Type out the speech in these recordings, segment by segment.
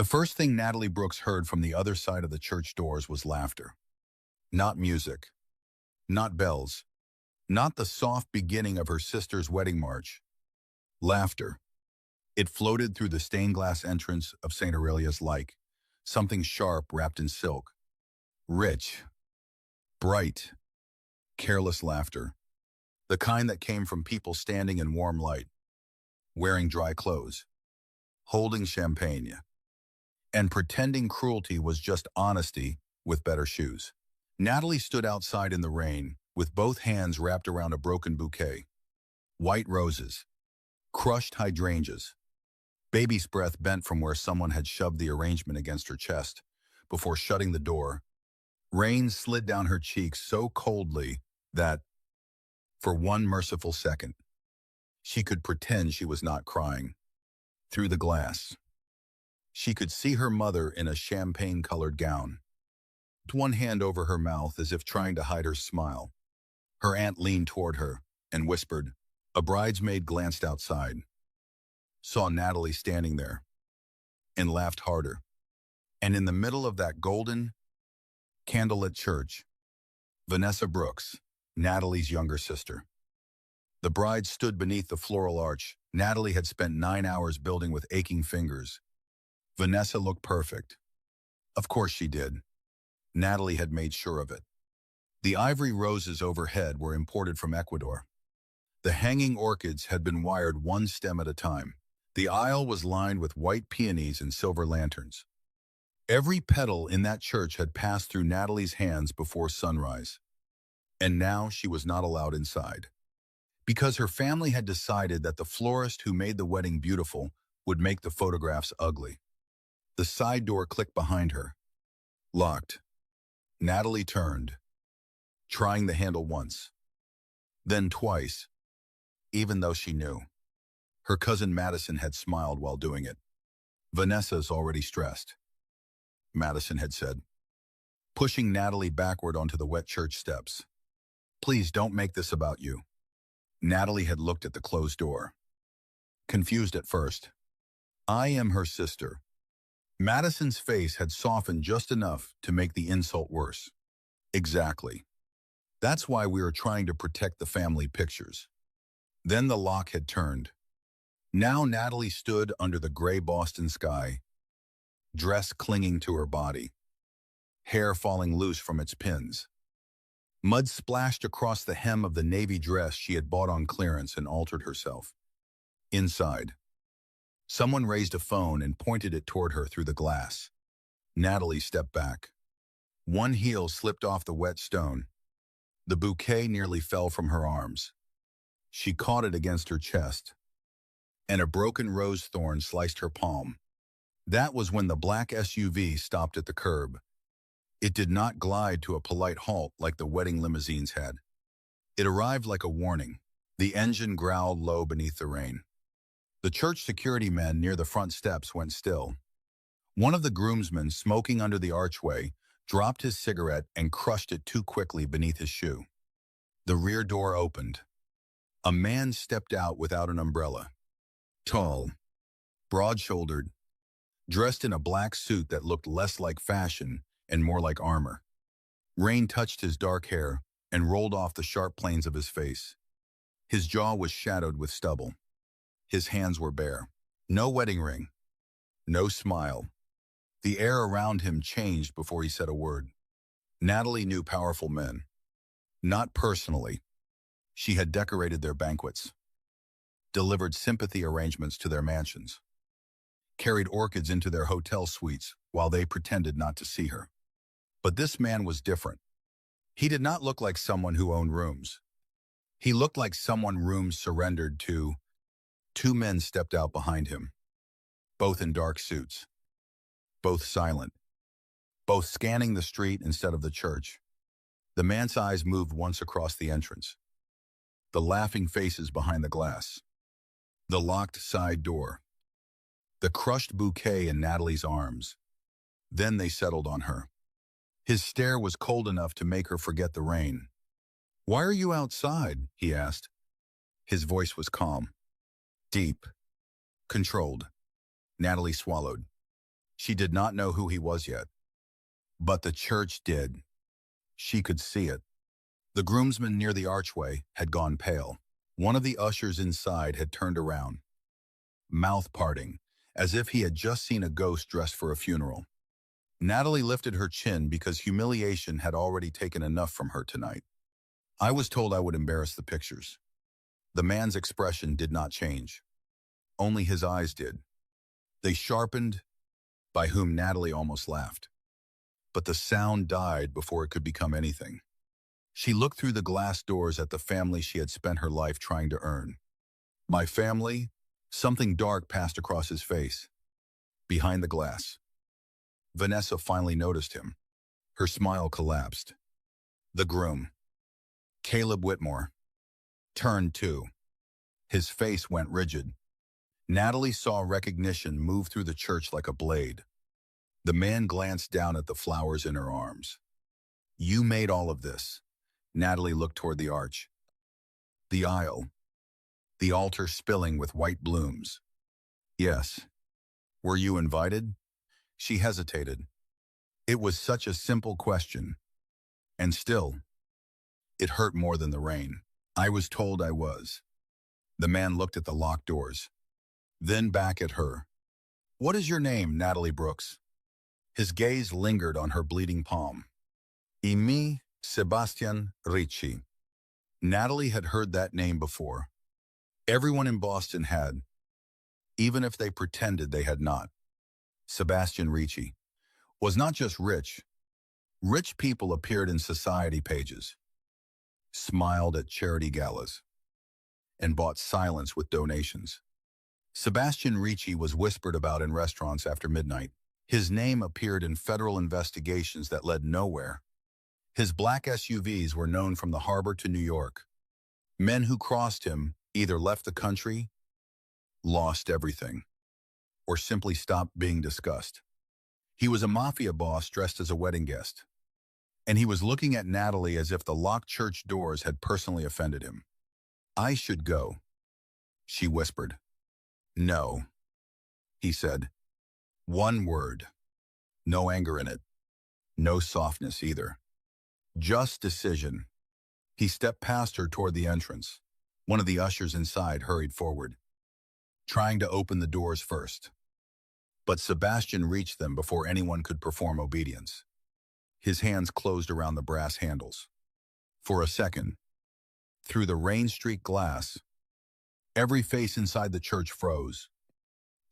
The first thing Natalie Brooks heard from the other side of the church doors was laughter. Not music, not bells, not the soft beginning of her sister's wedding march. Laughter. It floated through the stained glass entrance of St. Aurelia's like something sharp wrapped in silk. Rich, bright, careless laughter. The kind that came from people standing in warm light, wearing dry clothes, holding champagne, and pretending cruelty was just honesty with better shoes. Natalie stood outside in the rain, with both hands wrapped around a broken bouquet. White roses, crushed hydrangeas, baby's breath bent from where someone had shoved the arrangement against her chest. Before shutting the door, rain slid down her cheeks so coldly that, for one merciful second, she could pretend she was not crying. Through the glass, she could see her mother in a champagne-colored gown, one hand over her mouth as if trying to hide her smile. Her aunt leaned toward her and whispered. A bridesmaid glanced outside, saw Natalie standing there, and laughed harder. And in the middle of that golden, candlelit church, Vanessa Brooks, Natalie's younger sister. The bride stood beneath the floral arch Natalie had spent 9 hours building with aching fingers. Vanessa looked perfect. Of course she did. Natalie had made sure of it. The ivory roses overhead were imported from Ecuador. The hanging orchids had been wired one stem at a time. The aisle was lined with white peonies and silver lanterns. Every petal in that church had passed through Natalie's hands before sunrise. And now she was not allowed inside. Because her family had decided that the florist who made the wedding beautiful would make the photographs ugly. The side door clicked behind her. Locked. Natalie turned, trying the handle once, then twice, even though she knew. Her cousin Madison had smiled while doing it. Vanessa's already stressed, Madison had said, pushing Natalie backward onto the wet church steps. Please don't make this about you. Natalie had looked at the closed door, confused at first. I am her sister. Madison's face had softened just enough to make the insult worse. Exactly. That's why we were trying to protect the family pictures. Then the lock had turned. Now Natalie stood under the gray Boston sky, dress clinging to her body, hair falling loose from its pins. Mud splashed across the hem of the navy dress she had bought on clearance and altered herself. Inside, someone raised a phone and pointed it toward her through the glass. Natalie stepped back. One heel slipped off the wet stone. The bouquet nearly fell from her arms. She caught it against her chest, and a broken rose thorn sliced her palm. That was when the black SUV stopped at the curb. It did not glide to a polite halt like the wedding limousines had. It arrived like a warning. The engine growled low beneath the rain. The church security men near the front steps went still. One of the groomsmen, smoking under the archway, dropped his cigarette and crushed it too quickly beneath his shoe. The rear door opened. A man stepped out without an umbrella. Tall, broad-shouldered, dressed in a black suit that looked less like fashion and more like armor. Rain touched his dark hair and rolled off the sharp planes of his face. His jaw was shadowed with stubble. His hands were bare. No wedding ring. No smile. The air around him changed before he said a word. Natalie knew powerful men. Not personally. She had decorated their banquets, delivered sympathy arrangements to their mansions, carried orchids into their hotel suites while they pretended not to see her. But this man was different. He did not look like someone who owned rooms. He looked like someone rooms surrendered to. Two men stepped out behind him, both in dark suits, both silent, both scanning the street instead of the church. The man's eyes moved once across the entrance, the laughing faces behind the glass, the locked side door, the crushed bouquet in Natalie's arms. Then they settled on her. His stare was cold enough to make her forget the rain. "Why are you outside?" he asked. His voice was calm, deep, controlled. Natalie swallowed. She did not know who he was yet, but the church did. She could see it. The groomsman near the archway had gone pale. One of the ushers inside had turned around, mouth parting, as if he had just seen a ghost dressed for a funeral. Natalie lifted her chin because humiliation had already taken enough from her tonight. I was told I would embarrass the pictures. The man's expression did not change. Only his eyes did. They sharpened, by whom Natalie almost laughed. But the sound died before it could become anything. She looked through the glass doors at the family she had spent her life trying to earn. My family? Something dark passed across his face. Behind the glass. Vanessa finally noticed him. Her smile collapsed. The groom, Caleb Whitmore, turned too. His face went rigid. Natalie saw recognition move through the church like a blade. The man glanced down at the flowers in her arms. You made all of this. Natalie looked toward the arch. The aisle. The altar spilling with white blooms. Yes. Were you invited? She hesitated. It was such a simple question. And still, it hurt more than the rain. I was told I was. The man looked at the locked doors, then back at her. What is your name, Natalie Brooks? His gaze lingered on her bleeding palm. Me, Sebastian Ricci. Natalie had heard that name before. Everyone in Boston had, even if they pretended they had not. Sebastian Ricci was not just rich. Rich people appeared in society pages, smiled at charity galas, and bought silence with donations. Sebastian Ricci was whispered about in restaurants after midnight. His name appeared in federal investigations that led nowhere. His black SUVs were known from the harbor to New York. Men who crossed him either left the country, lost everything, or simply stopped being discussed. He was a mafia boss dressed as a wedding guest, and he was looking at Natalie as if the locked church doors had personally offended him. I should go, she whispered. No, he said. One word. No anger in it. No softness either. Just decision. He stepped past her toward the entrance. One of the ushers inside hurried forward, trying to open the doors first. But Sebastian reached them before anyone could perform obedience. His hands closed around the brass handles. For a second, through the rain-streaked glass, every face inside the church froze.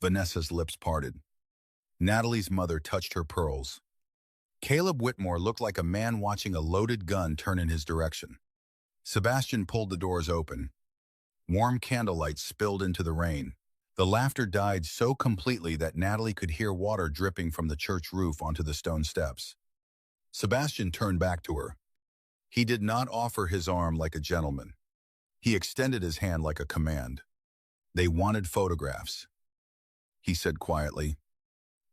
Vanessa's lips parted. Natalie's mother touched her pearls. Caleb Whitmore looked like a man watching a loaded gun turn in his direction. Sebastian pulled the doors open. Warm candlelight spilled into the rain. The laughter died so completely that Natalie could hear water dripping from the church roof onto the stone steps. Sebastian turned back to her. He did not offer his arm like a gentleman. He extended his hand like a command. They wanted photographs. He said quietly,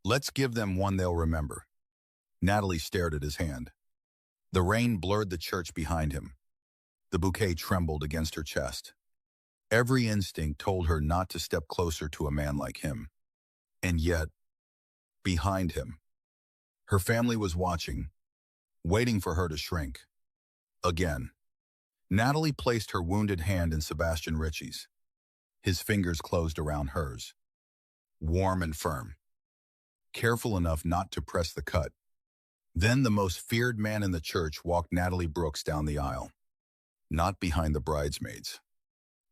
"Let's give them one they'll remember." Natalie stared at his hand. The rain blurred the church behind him. The bouquet trembled against her chest. Every instinct told her not to step closer to a man like him. And yet, behind him, her family was watching, waiting for her to shrink. Again, Natalie placed her wounded hand in Sebastian Ricci's. His fingers closed around hers, warm and firm, careful enough not to press the cut. Then the most feared man in the church walked Natalie Brooks down the aisle. Not behind the bridesmaids.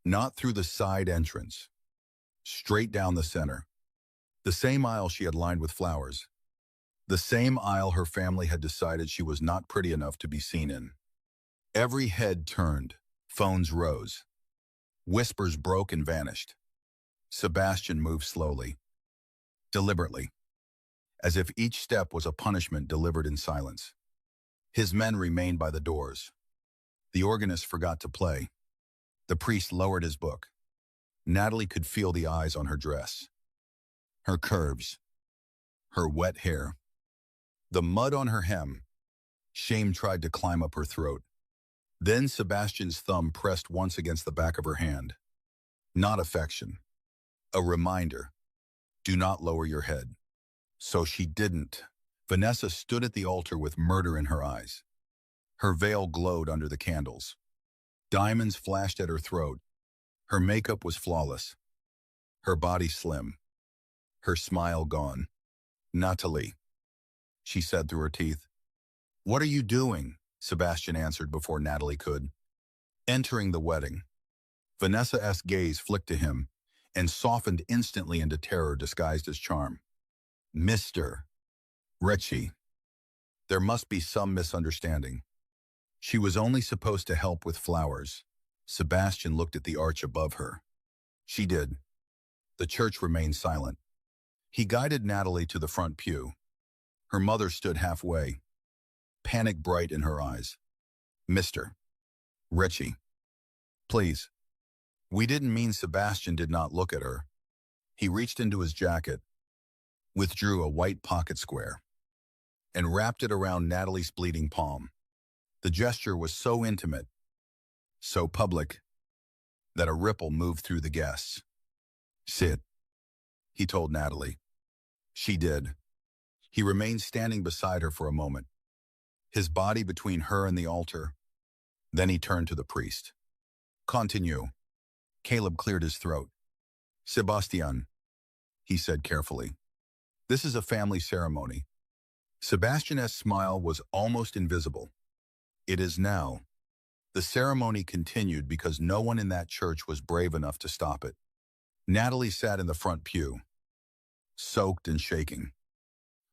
Not through the side entrance. Straight down the center. The same aisle she had lined with flowers. The same aisle her family had decided she was not pretty enough to be seen in. Every head turned. Phones rose. Whispers broke and vanished. Sebastian moved slowly, deliberately, as if each step was a punishment delivered in silence. His men remained by the doors. The organist forgot to play. The priest lowered his book. Natalie could feel the eyes on her dress, her curves, her wet hair, the mud on her hem. Shame tried to climb up her throat. Then Sebastian's thumb pressed once against the back of her hand. Not affection. A reminder. Do not lower your head. So she didn't. Vanessa stood at the altar with murder in her eyes. Her veil glowed under the candles. Diamonds flashed at her throat. Her makeup was flawless. Her body slim. Her smile gone. "Natalie," she said through her teeth. "What are you doing?" Sebastian answered before Natalie could. Entering the wedding. Vanessa's gaze flicked to him and softened instantly into terror disguised as charm. "Mr. Ritchie." There must be some misunderstanding. She was only supposed to help with flowers. Sebastian looked at the arch above her. She did. The church remained silent. He guided Natalie to the front pew. Her mother stood halfway, panic bright in her eyes. "Mr. Ritchie, please." We didn't mean Sebastian did not look at her. He reached into his jacket, withdrew a white pocket square, and wrapped it around Natalie's bleeding palm. The gesture was so intimate, so public, that a ripple moved through the guests. "Sit," he told Natalie. She did. He remained standing beside her for a moment, his body between her and the altar. Then he turned to the priest. "Continue." Caleb cleared his throat. "Sebastian," he said carefully. "This is a family ceremony." Sebastian's smile was almost invisible. "It is now." The ceremony continued because no one in that church was brave enough to stop it. Natalie sat in the front pew, soaked and shaking.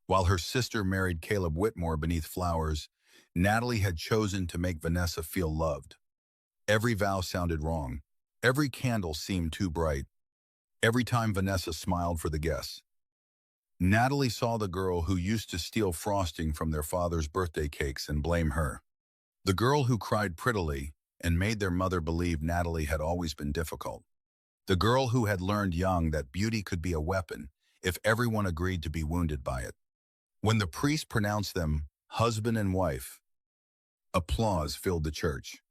While her sister married Caleb Whitmore beneath flowers, Natalie had chosen to make Vanessa feel loved. Every vow sounded wrong. Every candle seemed too bright. Every time Vanessa smiled for the guests. Natalie saw the girl who used to steal frosting from their father's birthday cakes and blame her. The girl who cried prettily and made their mother believe Natalie had always been difficult. The girl who had learned young that beauty could be a weapon if everyone agreed to be wounded by it. When the priest pronounced them husband and wife, applause filled the church.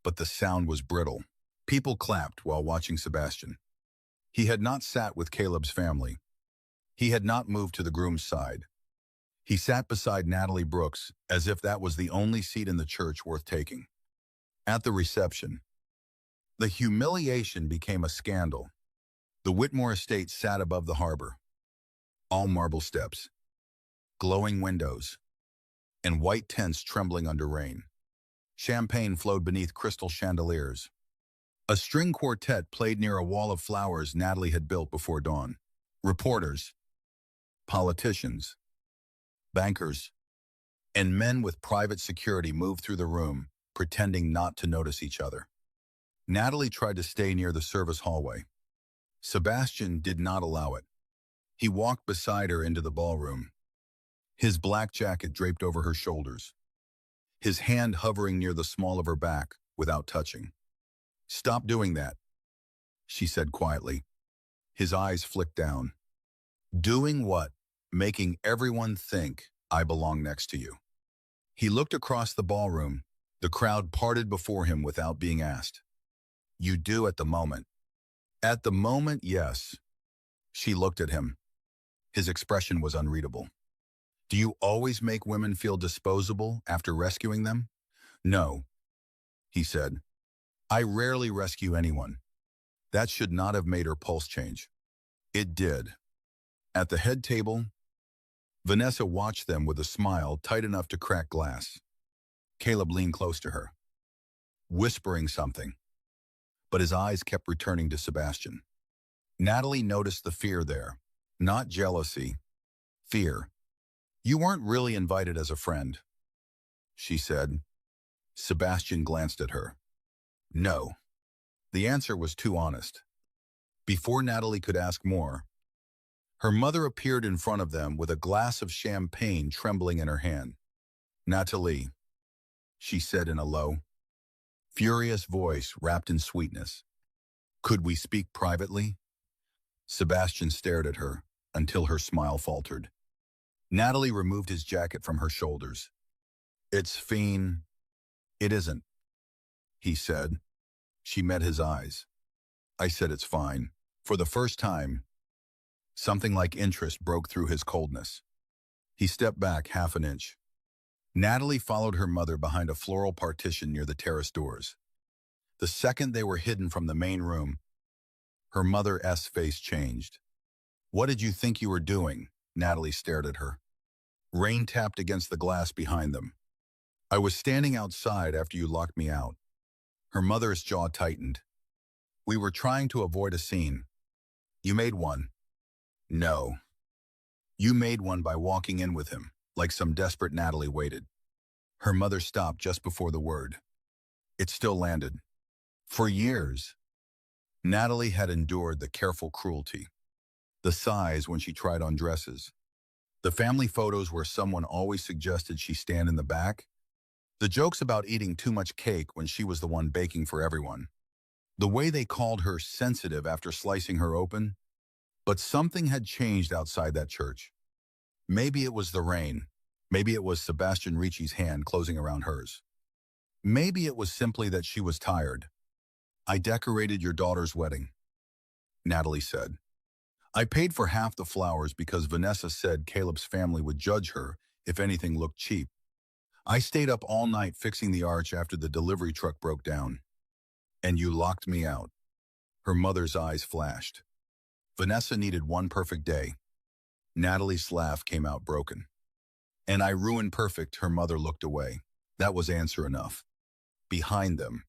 But the sound was brittle. People clapped while watching Sebastian. He had not sat with Caleb's family. He had not moved to the groom's side. He sat beside Natalie Brooks as if that was the only seat in the church worth taking. At the reception, the humiliation became a scandal. The Whitmore estate sat above the harbor. All marble steps, glowing windows, and white tents trembling under rain. Champagne flowed beneath crystal chandeliers. A string quartet played near a wall of flowers Natalie had built before dawn. Reporters, politicians, bankers, and men with private security moved through the room, pretending not to notice each other. Natalie tried to stay near the service hallway. Sebastian did not allow it. He walked beside her into the ballroom, his black jacket draped over her shoulders, his hand hovering near the small of her back without touching. "Stop doing that," she said quietly. His eyes flicked down. "Doing what? Making everyone think I belong next to you." He looked across the ballroom. The crowd parted before him without being asked. "You do at the moment." "At the moment, yes." She looked at him. His expression was unreadable. "Do you always make women feel disposable after rescuing them?" "No," he said. "I rarely rescue anyone." That should not have made her pulse change. It did. At the head table, Vanessa watched them with a smile tight enough to crack glass. Caleb leaned close to her, whispering something, but his eyes kept returning to Sebastian. Natalie noticed the fear there, not jealousy, fear. "You weren't really invited as a friend," she said. Sebastian glanced at her. "No." The answer was too honest. Before Natalie could ask more, her mother appeared in front of them with a glass of champagne trembling in her hand. "Natalie," she said in a low, furious voice wrapped in sweetness. "Could we speak privately?" Sebastian stared at her until her smile faltered. Natalie removed his jacket from her shoulders. "It's fine." "It isn't," he said. She met his eyes. "I said it's fine." For the first time, Something like interest broke through his coldness. He stepped back half an inch. Natalie followed her mother behind a floral partition near the terrace doors. The second they were hidden from the main room, her mother's face changed. "What did you think you were doing?" Natalie stared at her. Rain tapped against the glass behind them. "I was standing outside after you locked me out." Her mother's jaw tightened. "We were trying to avoid a scene. You made one." "No. You made one by walking in with him," like some desperate. Natalie waited. Her mother stopped just before the word. It still landed. For years, Natalie had endured the careful cruelty. The sighs when she tried on dresses. The family photos where someone always suggested she stand in the back. The jokes about eating too much cake when she was the one baking for everyone. The way they called her sensitive after slicing her open. But something had changed outside that church. Maybe it was the rain. Maybe it was Sebastian Ricci's hand closing around hers. Maybe it was simply that she was tired. "I decorated your daughter's wedding," Natalie said. "I paid for half the flowers because Vanessa said Caleb's family would judge her if anything looked cheap. I stayed up all night fixing the arch after the delivery truck broke down. And you locked me out." Her mother's eyes flashed. Vanessa needed one perfect day. Natalie's laugh came out broken. "And I ruined perfect." Her mother looked away. That was answer enough. Behind them,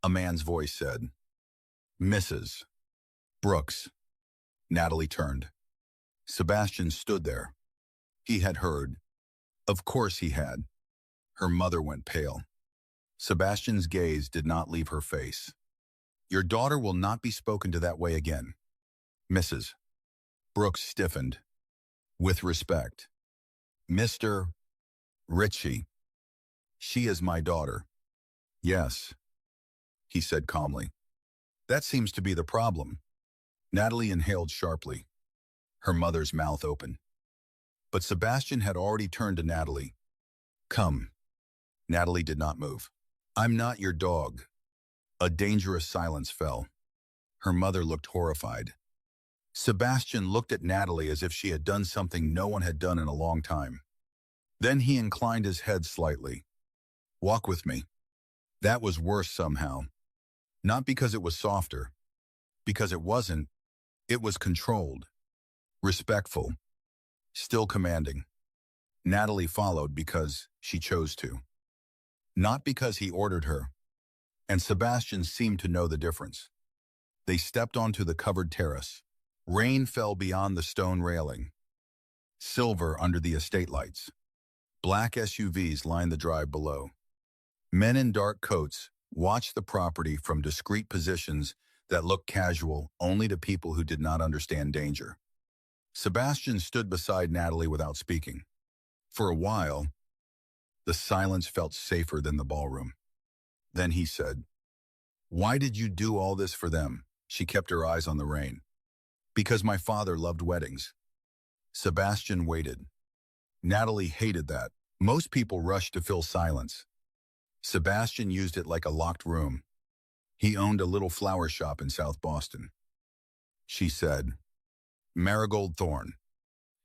a man's voice said, "Mrs. Brooks." Natalie turned. Sebastian stood there. He had heard. Of course he had. Her mother went pale. Sebastian's gaze did not leave her face. "Your daughter will not be spoken to that way again." Mrs. Brooks stiffened. "With respect. Mr. Ricci. She is my daughter." "Yes," he said calmly. "That seems to be the problem." Natalie inhaled sharply, her mother's mouth open. But Sebastian had already turned to Natalie. "Come." Natalie did not move. "I'm not your dog." A dangerous silence fell. Her mother looked horrified. Sebastian looked at Natalie as if she had done something no one had done in a long time. Then he inclined his head slightly. "Walk with me." That was worse somehow. Not because it was softer. Because it wasn't. It was controlled. Respectful. Still commanding. Natalie followed because she chose to. Not because he ordered her. And Sebastian seemed to know the difference. They stepped onto the covered terrace. Rain fell beyond the stone railing. Silver under the estate lights. Black SUVs lined the drive below. Men in dark coats watched the property from discreet positions that looked casual only to people who did not understand danger. Sebastian stood beside Natalie without speaking. For a while, the silence felt safer than the ballroom. Then he said, "Why did you do all this for them?" She kept her eyes on the rain. "Because my father loved weddings." Sebastian waited. Natalie hated that. Most people rushed to fill silence. Sebastian used it like a locked room. He owned a little flower shop in South Boston. She said, "Marigold thorn."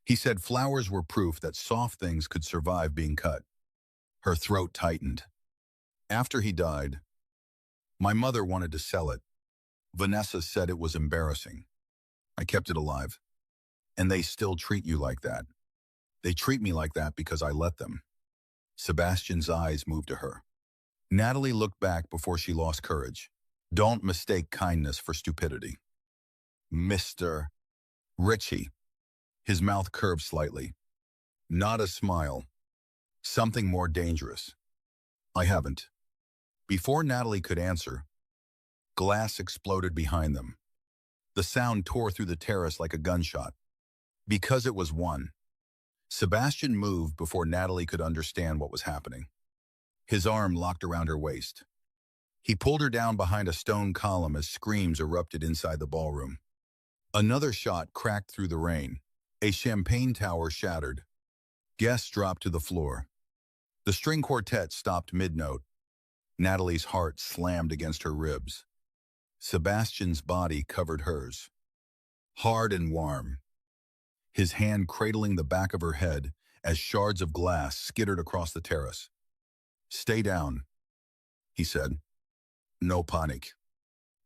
He said flowers were proof that soft things could survive being cut. Her throat tightened. After he died, my mother wanted to sell it. Vanessa said it was embarrassing. I kept it alive. And they still treat you like that. They treat me like that because I let them. Sebastian's eyes moved to her. Natalie looked back before she lost courage. "Don't mistake kindness for stupidity." "Mr. Ricci." His mouth curved slightly. Not a smile. Something more dangerous. "I haven't." Before Natalie could answer, glass exploded behind them. The sound tore through the terrace like a gunshot. Because it was one. Sebastian moved before Natalie could understand what was happening. His arm locked around her waist. He pulled her down behind a stone column as screams erupted inside the ballroom. Another shot cracked through the rain. A champagne tower shattered. Guests dropped to the floor. The string quartet stopped mid-note. Natalie's heart slammed against her ribs. Sebastian's body covered hers. Hard and warm. his hand cradling the back of her head as shards of glass skittered across the terrace. "Stay down," he said. "No panic.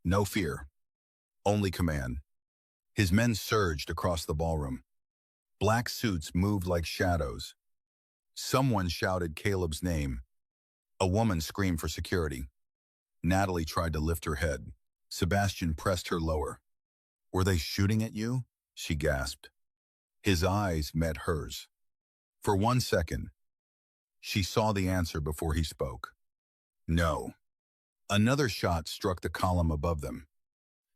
No fear. Only command." His men surged across the ballroom. Black suits moved like shadows. Someone shouted Caleb's name. A woman screamed for security. Natalie tried to lift her head. Sebastian pressed her lower. "Were they shooting at you?" she gasped. His eyes met hers. For 1 second, she saw the answer before he spoke. "No." Another shot struck the column above them.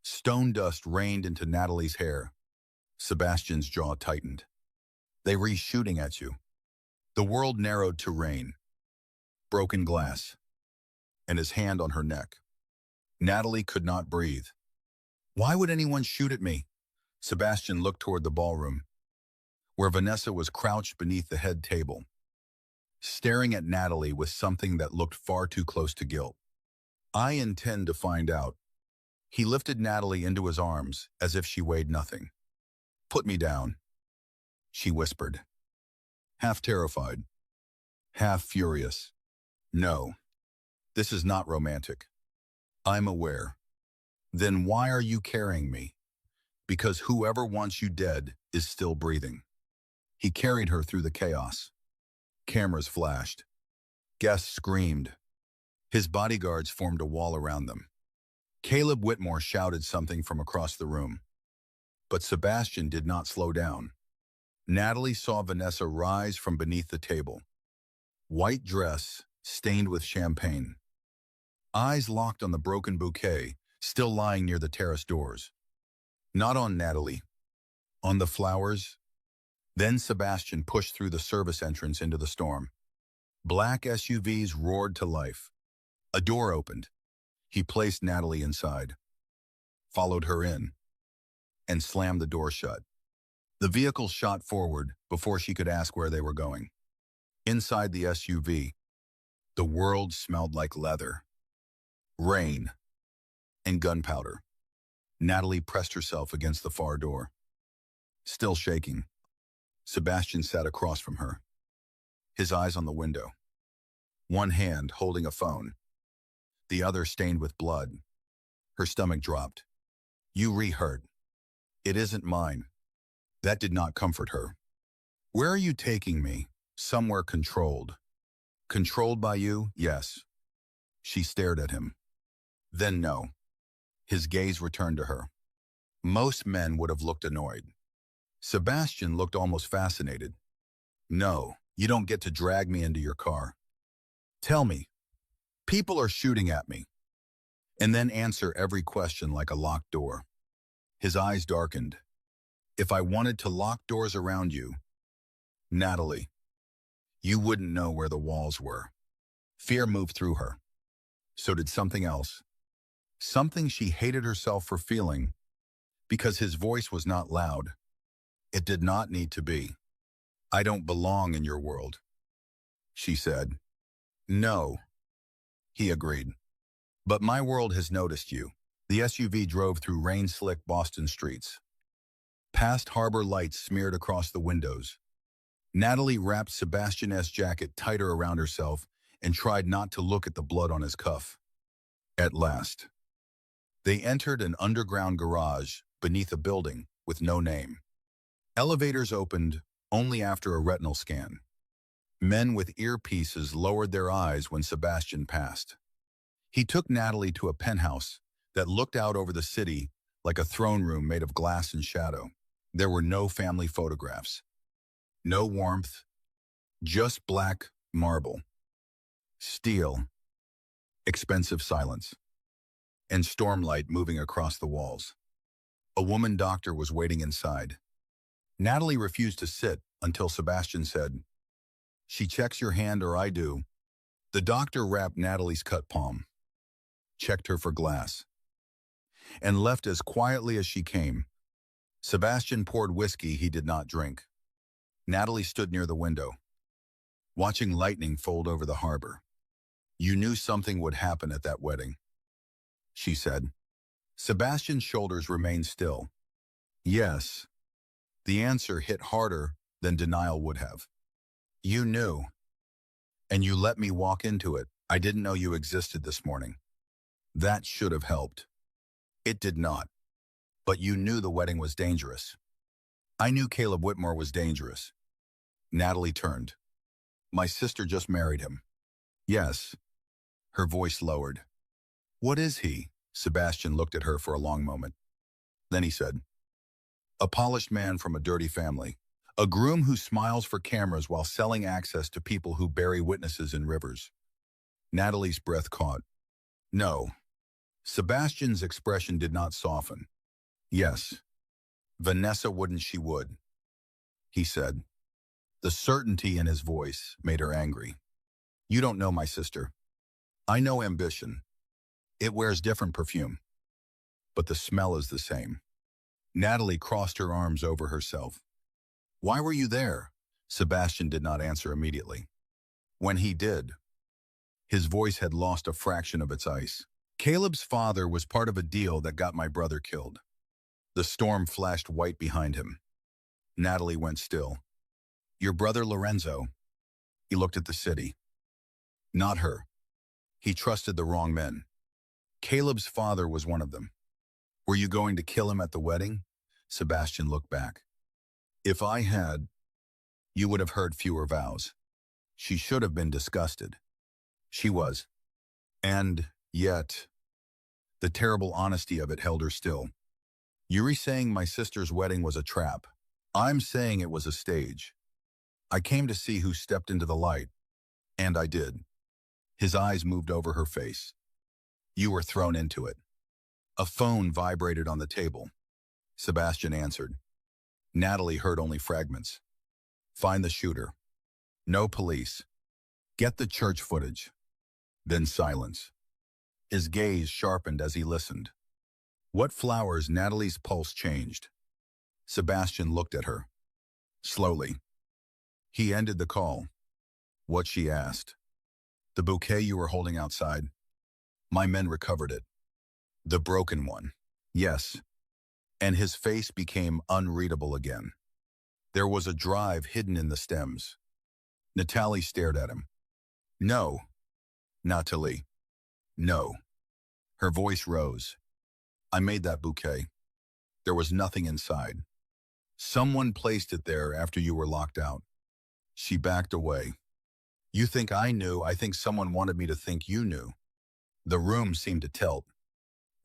Stone dust rained into Natalie's hair. Sebastian's jaw tightened. "They were shooting at you." The world narrowed to rain. Broken glass. And his hand on her neck. Natalie could not breathe. "Why would anyone shoot at me?" Sebastian looked toward the ballroom, where Vanessa was crouched beneath the head table, staring at Natalie with something that looked far too close to guilt. "I intend to find out." He lifted Natalie into his arms as if she weighed nothing. "Put me down," she whispered, half terrified, half furious. "No, this is not romantic. I'm aware." "Then why are you carrying me?" "Because whoever wants you dead is still breathing." He carried her through the chaos. Cameras flashed. Guests screamed. His bodyguards formed a wall around them. Caleb Whitmore shouted something from across the room. But Sebastian did not slow down. Natalie saw Vanessa rise from beneath the table. White dress, stained with champagne. Eyes locked on the broken bouquet, still lying near the terrace doors. Not on Natalie. On the flowers. Then Sebastian pushed through the service entrance into the storm. Black SUVs roared to life. A door opened. He placed Natalie inside, followed her in, and slammed the door shut. The vehicle shot forward before she could ask where they were going. Inside the SUV, the world smelled like leather, rain, and gunpowder. Natalie pressed herself against the far door. Still shaking, Sebastian sat across from her, his eyes on the window. One hand holding a phone, the other stained with blood. Her stomach dropped. "You re-hurt. It isn't mine." That did not comfort her. "Where are you taking me?" "Somewhere controlled." "Controlled by you?" "Yes." She stared at him. Then no. His gaze returned to her. Most men would have looked annoyed. Sebastian looked almost fascinated. "No, you don't get to drag me into your car. Tell me, people are shooting at me." And then answer every question like a locked door. His eyes darkened. "If I wanted to lock doors around you, Natalie, you wouldn't know where the walls were." Fear moved through her. So did something else. Something she hated herself for feeling, because his voice was not loud. It did not need to be. "I don't belong in your world," she said. "No," he agreed. "But my world has noticed you." The SUV drove through rain-slick Boston streets. Past harbor lights smeared across the windows. Natalie wrapped Sebastian's jacket tighter around herself and tried not to look at the blood on his cuff. At last, they entered an underground garage beneath a building with no name. Elevators opened only after a retinal scan. Men with earpieces lowered their eyes when Sebastian passed. He took Natalie to a penthouse that looked out over the city like a throne room made of glass and shadow. There were no family photographs. No warmth, just black marble, steel, expensive silence, and stormlight moving across the walls. A woman doctor was waiting inside. Natalie refused to sit until Sebastian said, "She checks your hand or I do." The doctor wrapped Natalie's cut palm, checked her for glass, and left as quietly as she came. Sebastian poured whiskey he did not drink. Natalie stood near the window, watching lightning fold over the harbor. "You knew something would happen at that wedding," she said. Sebastian's shoulders remained still. "Yes, The answer hit harder than denial would have. You knew, and you let me walk into it. I didn't know you existed this morning. That should have helped. It did not. But you knew the wedding was dangerous. I knew Caleb Whitmore was dangerous. Natalie turned. My sister just married him. Yes. Her voice lowered. What is he? Sebastian looked at her for a long moment. Then he said, a polished man from a dirty family. A groom who smiles for cameras while selling access to people who bury witnesses in rivers. Natalie's breath caught. No. Sebastian's expression did not soften. Yes. Vanessa wouldn't, she would. He said. The certainty in his voice made her angry. You don't know my sister. I know ambition. It wears different perfume. But the smell is the same. Natalie crossed her arms over herself. Why were you there? Sebastian did not answer immediately. When he did, his voice had lost a fraction of its ice. Caleb's father was part of a deal that got my brother killed. The storm flashed white behind him. Natalie went still. Your brother Lorenzo. He looked at the city. Not her. He trusted the wrong men. Caleb's father was one of them. Were you going to kill him at the wedding? Sebastian looked back. If I had, you would have heard fewer vows. She should have been disgusted. She was. And yet, the terrible honesty of it held her still. You're saying my sister's wedding was a trap. I'm saying it was a stage. I came to see who stepped into the light, and I did. His eyes moved over her face. You were thrown into it. A phone vibrated on the table. Sebastian answered. Natalie heard only fragments. Find the shooter. No police. Get the church footage. Then silence. His gaze sharpened as he listened. What flowers? Natalie's pulse changed. Sebastian looked at her. Slowly. He ended the call. What? She asked. The bouquet you were holding outside. My men recovered it. The broken one. Yes. And his face became unreadable again. There was a drive hidden in the stems. Natalie stared at him. No. Natalie. No. Her voice rose. I made that bouquet. There was nothing inside. Someone placed it there after you were locked out. She backed away. You think I knew? I think someone wanted me to think you knew. The room seemed to tilt.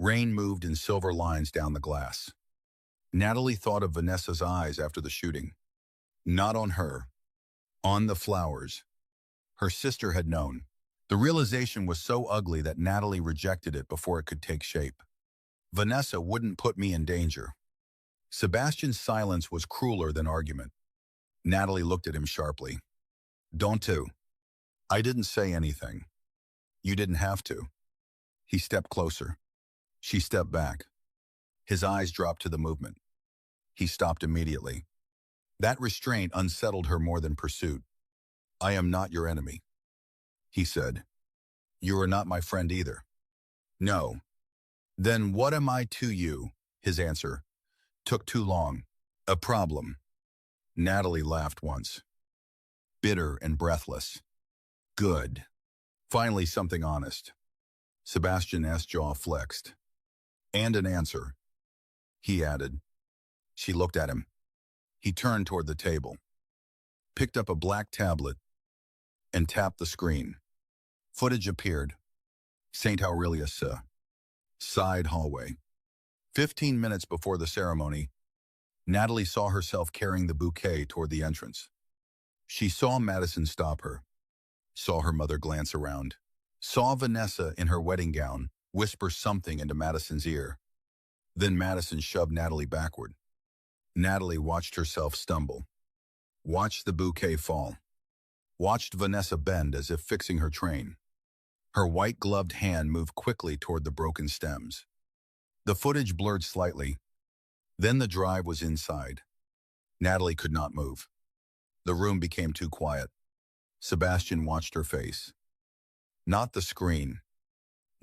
Rain moved in silver lines down the glass. Natalie thought of Vanessa's eyes after the shooting. Not on her. On the flowers. Her sister had known. The realization was so ugly that Natalie rejected it before it could take shape. Vanessa wouldn't put me in danger. Sebastian's silence was crueler than argument. Natalie looked at him sharply. Don't you? I didn't say anything. You didn't have to. He stepped closer. She stepped back. His eyes dropped to the movement. He stopped immediately. That restraint unsettled her more than pursuit. I am not your enemy. He said. You are not my friend either. No. Then what am I to you? His answer. Took too long. A problem. Natalie laughed once. Bitter and breathless. Good. Finally something honest. Sebastian's jaw flexed. And an answer. He added. She looked at him. He turned toward the table, picked up a black tablet, and tapped the screen. Footage appeared. St. Aurelius' side hallway. 15 minutes before the ceremony, Natalie saw herself carrying the bouquet toward the entrance. She saw Madison stop her, saw her mother glance around, saw Vanessa in her wedding gown whisper something into Madison's ear. Then Madison shoved Natalie backward. Natalie watched herself stumble, watched the bouquet fall, watched Vanessa bend as if fixing her train. Her white-gloved hand moved quickly toward the broken stems. The footage blurred slightly. Then the drive was inside. Natalie could not move. The room became too quiet. Sebastian watched her face. Not the screen.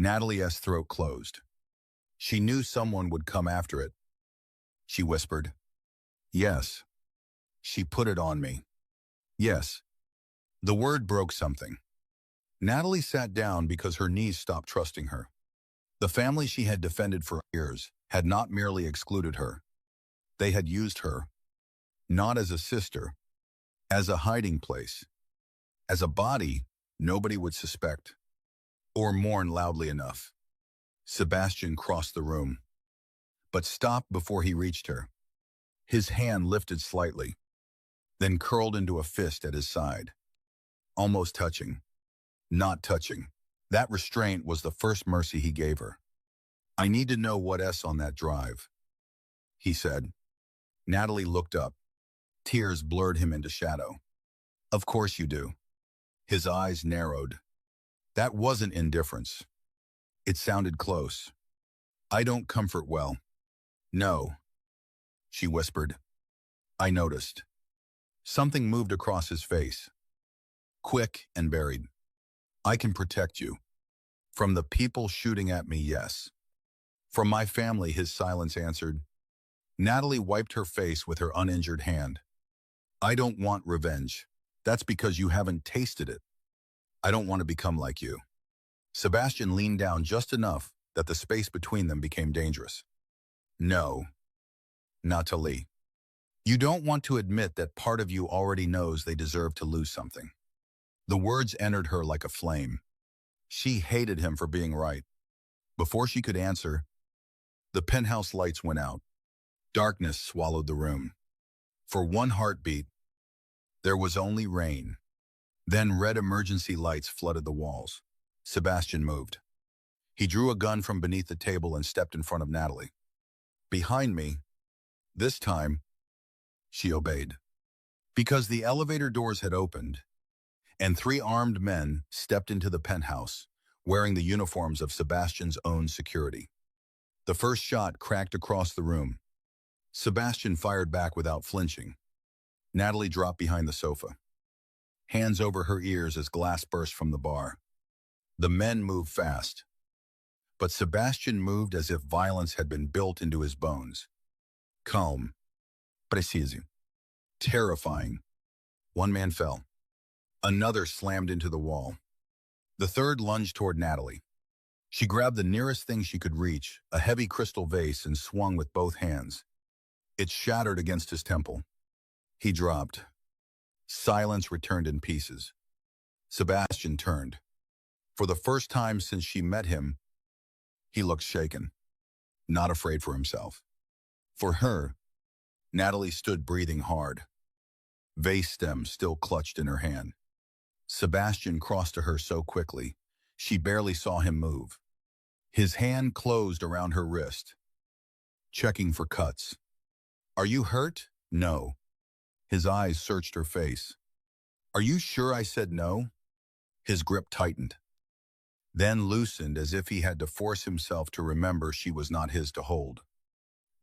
Natalie's throat closed. She knew someone would come after it. She whispered, Yes. She put it on me. Yes. The word broke something. Natalie sat down because her knees stopped trusting her. The family she had defended for years had not merely excluded her. They had used her, not as a sister, as a hiding place, as a body nobody would suspect or mourn loudly enough. Sebastian crossed the room, but stopped before he reached her. His hand lifted slightly, then curled into a fist at his side, almost touching, not touching. That restraint was the first mercy he gave her. I need to know what's on that drive, he said. Natalie looked up. Tears blurred him into shadow. Of course you do. His eyes narrowed. That wasn't indifference. It sounded close. I don't comfort well. No, she whispered. I noticed. Something moved across his face. Quick and buried. I can protect you. From the people shooting at me, yes. From my family, his silence answered. Natalie wiped her face with her uninjured hand. I don't want revenge. That's because you haven't tasted it. I don't want to become like you. Sebastian leaned down just enough that the space between them became dangerous. No, Natalie. You don't want to admit that part of you already knows they deserve to lose something. The words entered her like a flame. She hated him for being right. Before she could answer, the penthouse lights went out. Darkness swallowed the room. For one heartbeat, there was only rain. Then red emergency lights flooded the walls. Sebastian moved. He drew a gun from beneath the table and stepped in front of Natalie. Behind me, this time, she obeyed. Because the elevator doors had opened, and 3 armed men stepped into the penthouse, wearing the uniforms of Sebastian's own security. The first shot cracked across the room. Sebastian fired back without flinching. Natalie dropped behind the sofa, hands over her ears as glass burst from the bar. The men moved fast, but Sebastian moved as if violence had been built into his bones. Calm, preciso, terrifying. One man fell. Another slammed into the wall. The third lunged toward Natalie. She grabbed the nearest thing she could reach, a heavy crystal vase, and swung with both hands. It shattered against his temple. He dropped. Silence returned in pieces. Sebastian turned. For the first time since she met him, he looked shaken, not afraid for himself. For her, Natalie stood breathing hard, vase stem still clutched in her hand. Sebastian crossed to her so quickly, she barely saw him move. His hand closed around her wrist, checking for cuts. Are you hurt? No. His eyes searched her face. Are you sure I said no? His grip tightened, then loosened as if he had to force himself to remember she was not his to hold.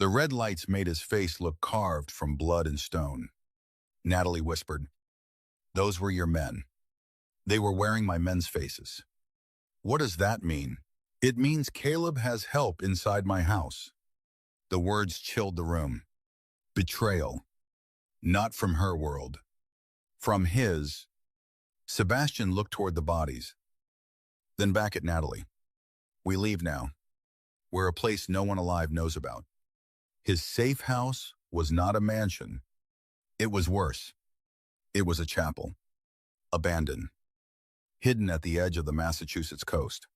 The red lights made his face look carved from blood and stone. Natalie whispered, those were your men. They were wearing my men's faces. What does that mean? It means Caleb has help inside my house. The words chilled the room. Betrayal. Not from her world. From his. Sebastian looked toward the bodies, then back at Natalie. We leave now. We're a place no one alive knows about. His safe house was not a mansion. It was worse. It was a chapel. Abandoned. Hidden at the edge of the Massachusetts coast,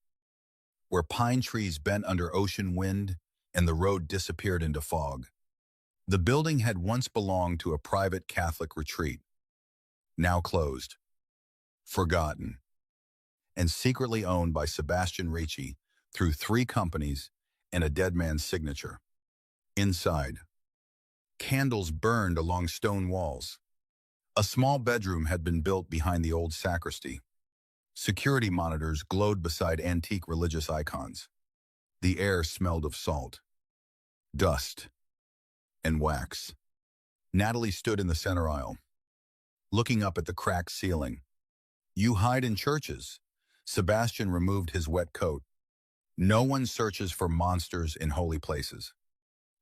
where pine trees bent under ocean wind and the road disappeared into fog. The building had once belonged to a private Catholic retreat, now closed, forgotten, and secretly owned by Sebastian Ricci through 3 companies and a dead man's signature. Inside, candles burned along stone walls. A small bedroom had been built behind the old sacristy. Security monitors glowed beside antique religious icons. The air smelled of salt, dust, and wax. Natalie stood in the center aisle, looking up at the cracked ceiling. You hide in churches. Sebastian removed his wet coat. No one searches for monsters in holy places.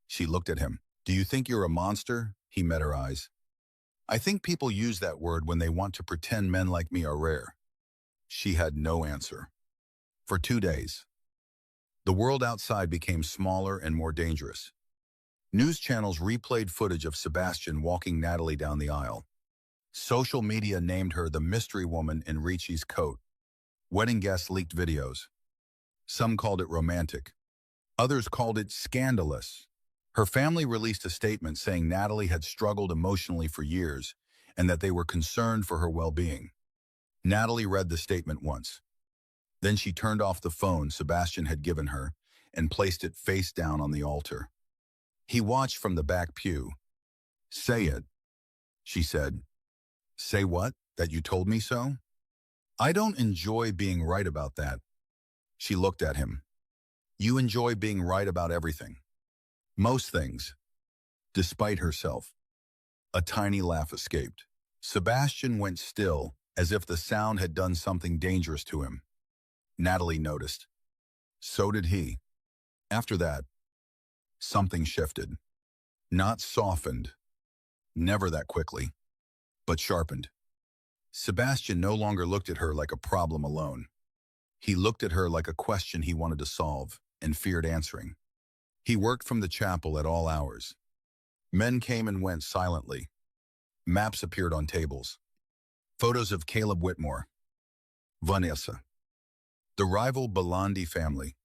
She looked at him. Do you think you're a monster? He met her eyes. I think people use that word when they want to pretend men like me are rare. She had no answer. For 2 days, the world outside became smaller and more dangerous. News channels replayed footage of Sebastian walking Natalie down the aisle. Social media named her the mystery woman in Ricci's coat. Wedding guests leaked videos. Some called it romantic. Others called it scandalous. Her family released a statement saying Natalie had struggled emotionally for years and that they were concerned for her well-being. Natalie read the statement once. Then she turned off the phone Sebastian had given her and placed it face down on the altar. He watched from the back pew. "Say it," she said. "Say what? That you told me so?" "I don't enjoy being right about that." She looked at him. "You enjoy being right about everything." "Most things." Despite herself, a tiny laugh escaped. Sebastian went still, as if the sound had done something dangerous to him. Natalie noticed. So did he. After that, something shifted. Not softened, never that quickly, but sharpened. Sebastian no longer looked at her like a problem alone. He looked at her like a question he wanted to solve and feared answering. He worked from the chapel at all hours. Men came and went silently. Maps appeared on tables. Photos of Caleb Whitmore, Vanessa, the rival Belandi family,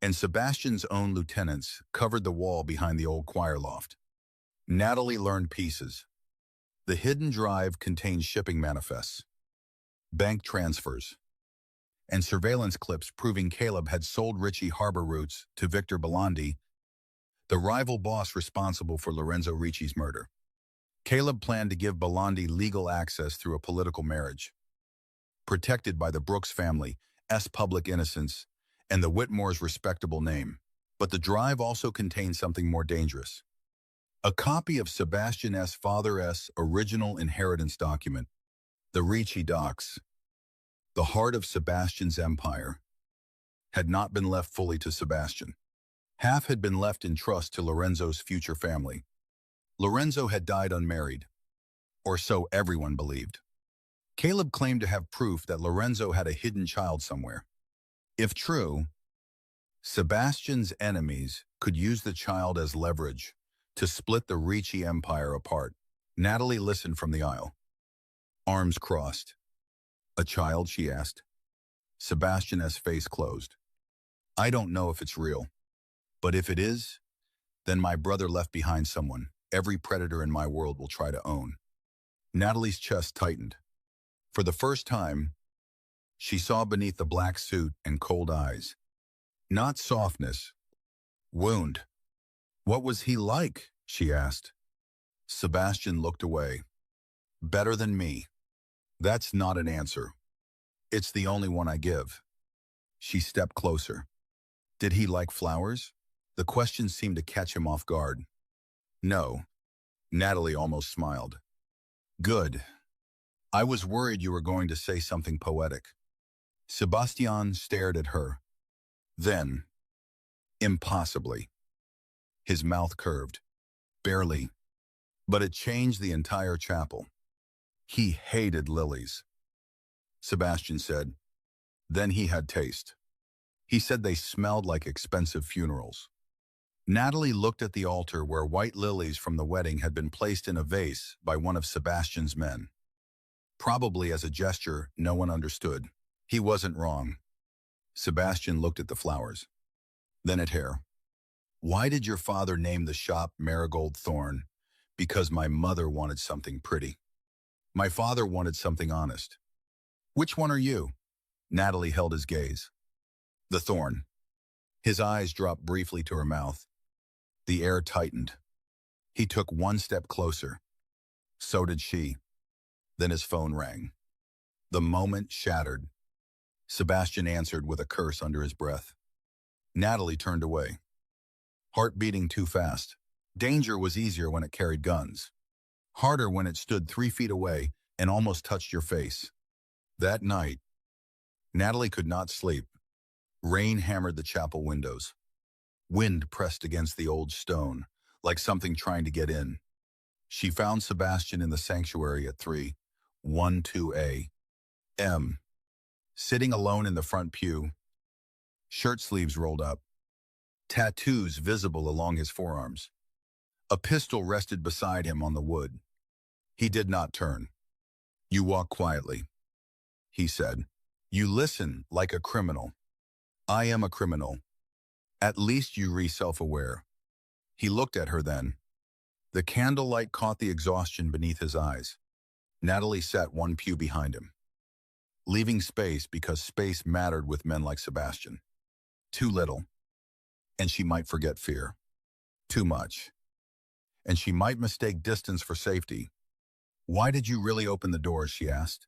and Sebastian's own lieutenants covered the wall behind the old choir loft. Natalie learned pieces. The hidden drive contained shipping manifests, bank transfers, and surveillance clips proving Caleb had sold Ricci harbor routes to Victor Belandi, the rival boss responsible for Lorenzo Ricci's murder. Caleb planned to give Belandi legal access through a political marriage, protected by the Brooks family's public innocence and the Whitmore's respectable name. But the drive also contained something more dangerous. A copy of Sebastian's father's original inheritance document, the Ricci docs. The heart of Sebastian's empire had not been left fully to Sebastian. Half had been left in trust to Lorenzo's future family. Lorenzo had died unmarried, or so everyone believed. Caleb claimed to have proof that Lorenzo had a hidden child somewhere. If true, Sebastian's enemies could use the child as leverage to split the Ricci empire apart. Natalie listened from the aisle, arms crossed. "A child?" she asked. Sebastian's face closed. "I don't know if it's real, but if it is, then my brother left behind someone every predator in my world will try to own." Natalie's chest tightened. For the first time, she saw beneath the black suit and cold eyes. Not softness, wound. "What was he like?" she asked. Sebastian looked away. "Better than me." "That's not an answer. It's the only one I give." She stepped closer. "Did he like flowers?" The question seemed to catch him off guard. "No." Natalie almost smiled. "Good. I was worried you were going to say something poetic." Sebastian stared at her. Then, impossibly, his mouth curved. Barely. But it changed the entire chapel. He hated lilies. Sebastian said. Then he had taste. He said they smelled like expensive funerals. Natalie looked at the altar where white lilies from the wedding had been placed in a vase by one of Sebastian's men. Probably as a gesture no one understood. He wasn't wrong. Sebastian looked at the flowers, then at hair. "Why did your father name the shop Marigold Thorn?" "Because my mother wanted something pretty. My father wanted something honest." "Which one are you?" Natalie held his gaze. "The thorn." His eyes dropped briefly to her mouth. The air tightened. He took one step closer. So did she. Then his phone rang. The moment shattered. Sebastian answered with a curse under his breath. Natalie turned away. Heart beating too fast. Danger was easier when it carried guns. Harder when it stood 3 feet away and almost touched your face. That night, Natalie could not sleep. Rain hammered the chapel windows. Wind pressed against the old stone, like something trying to get in. She found Sebastian in the sanctuary at 3:12 a.m., sitting alone in the front pew, shirt sleeves rolled up, tattoos visible along his forearms. A pistol rested beside him on the wood. He did not turn. "You walk quietly," he said. "You listen like a criminal." "I am a criminal. At least you re self-aware." He looked at her then. The candlelight caught the exhaustion beneath his eyes. Natalie sat one pew behind him, leaving space because space mattered with men like Sebastian. Too little, and she might forget fear. Too much, and she might mistake distance for safety. "Why did you really open the doors?" she asked.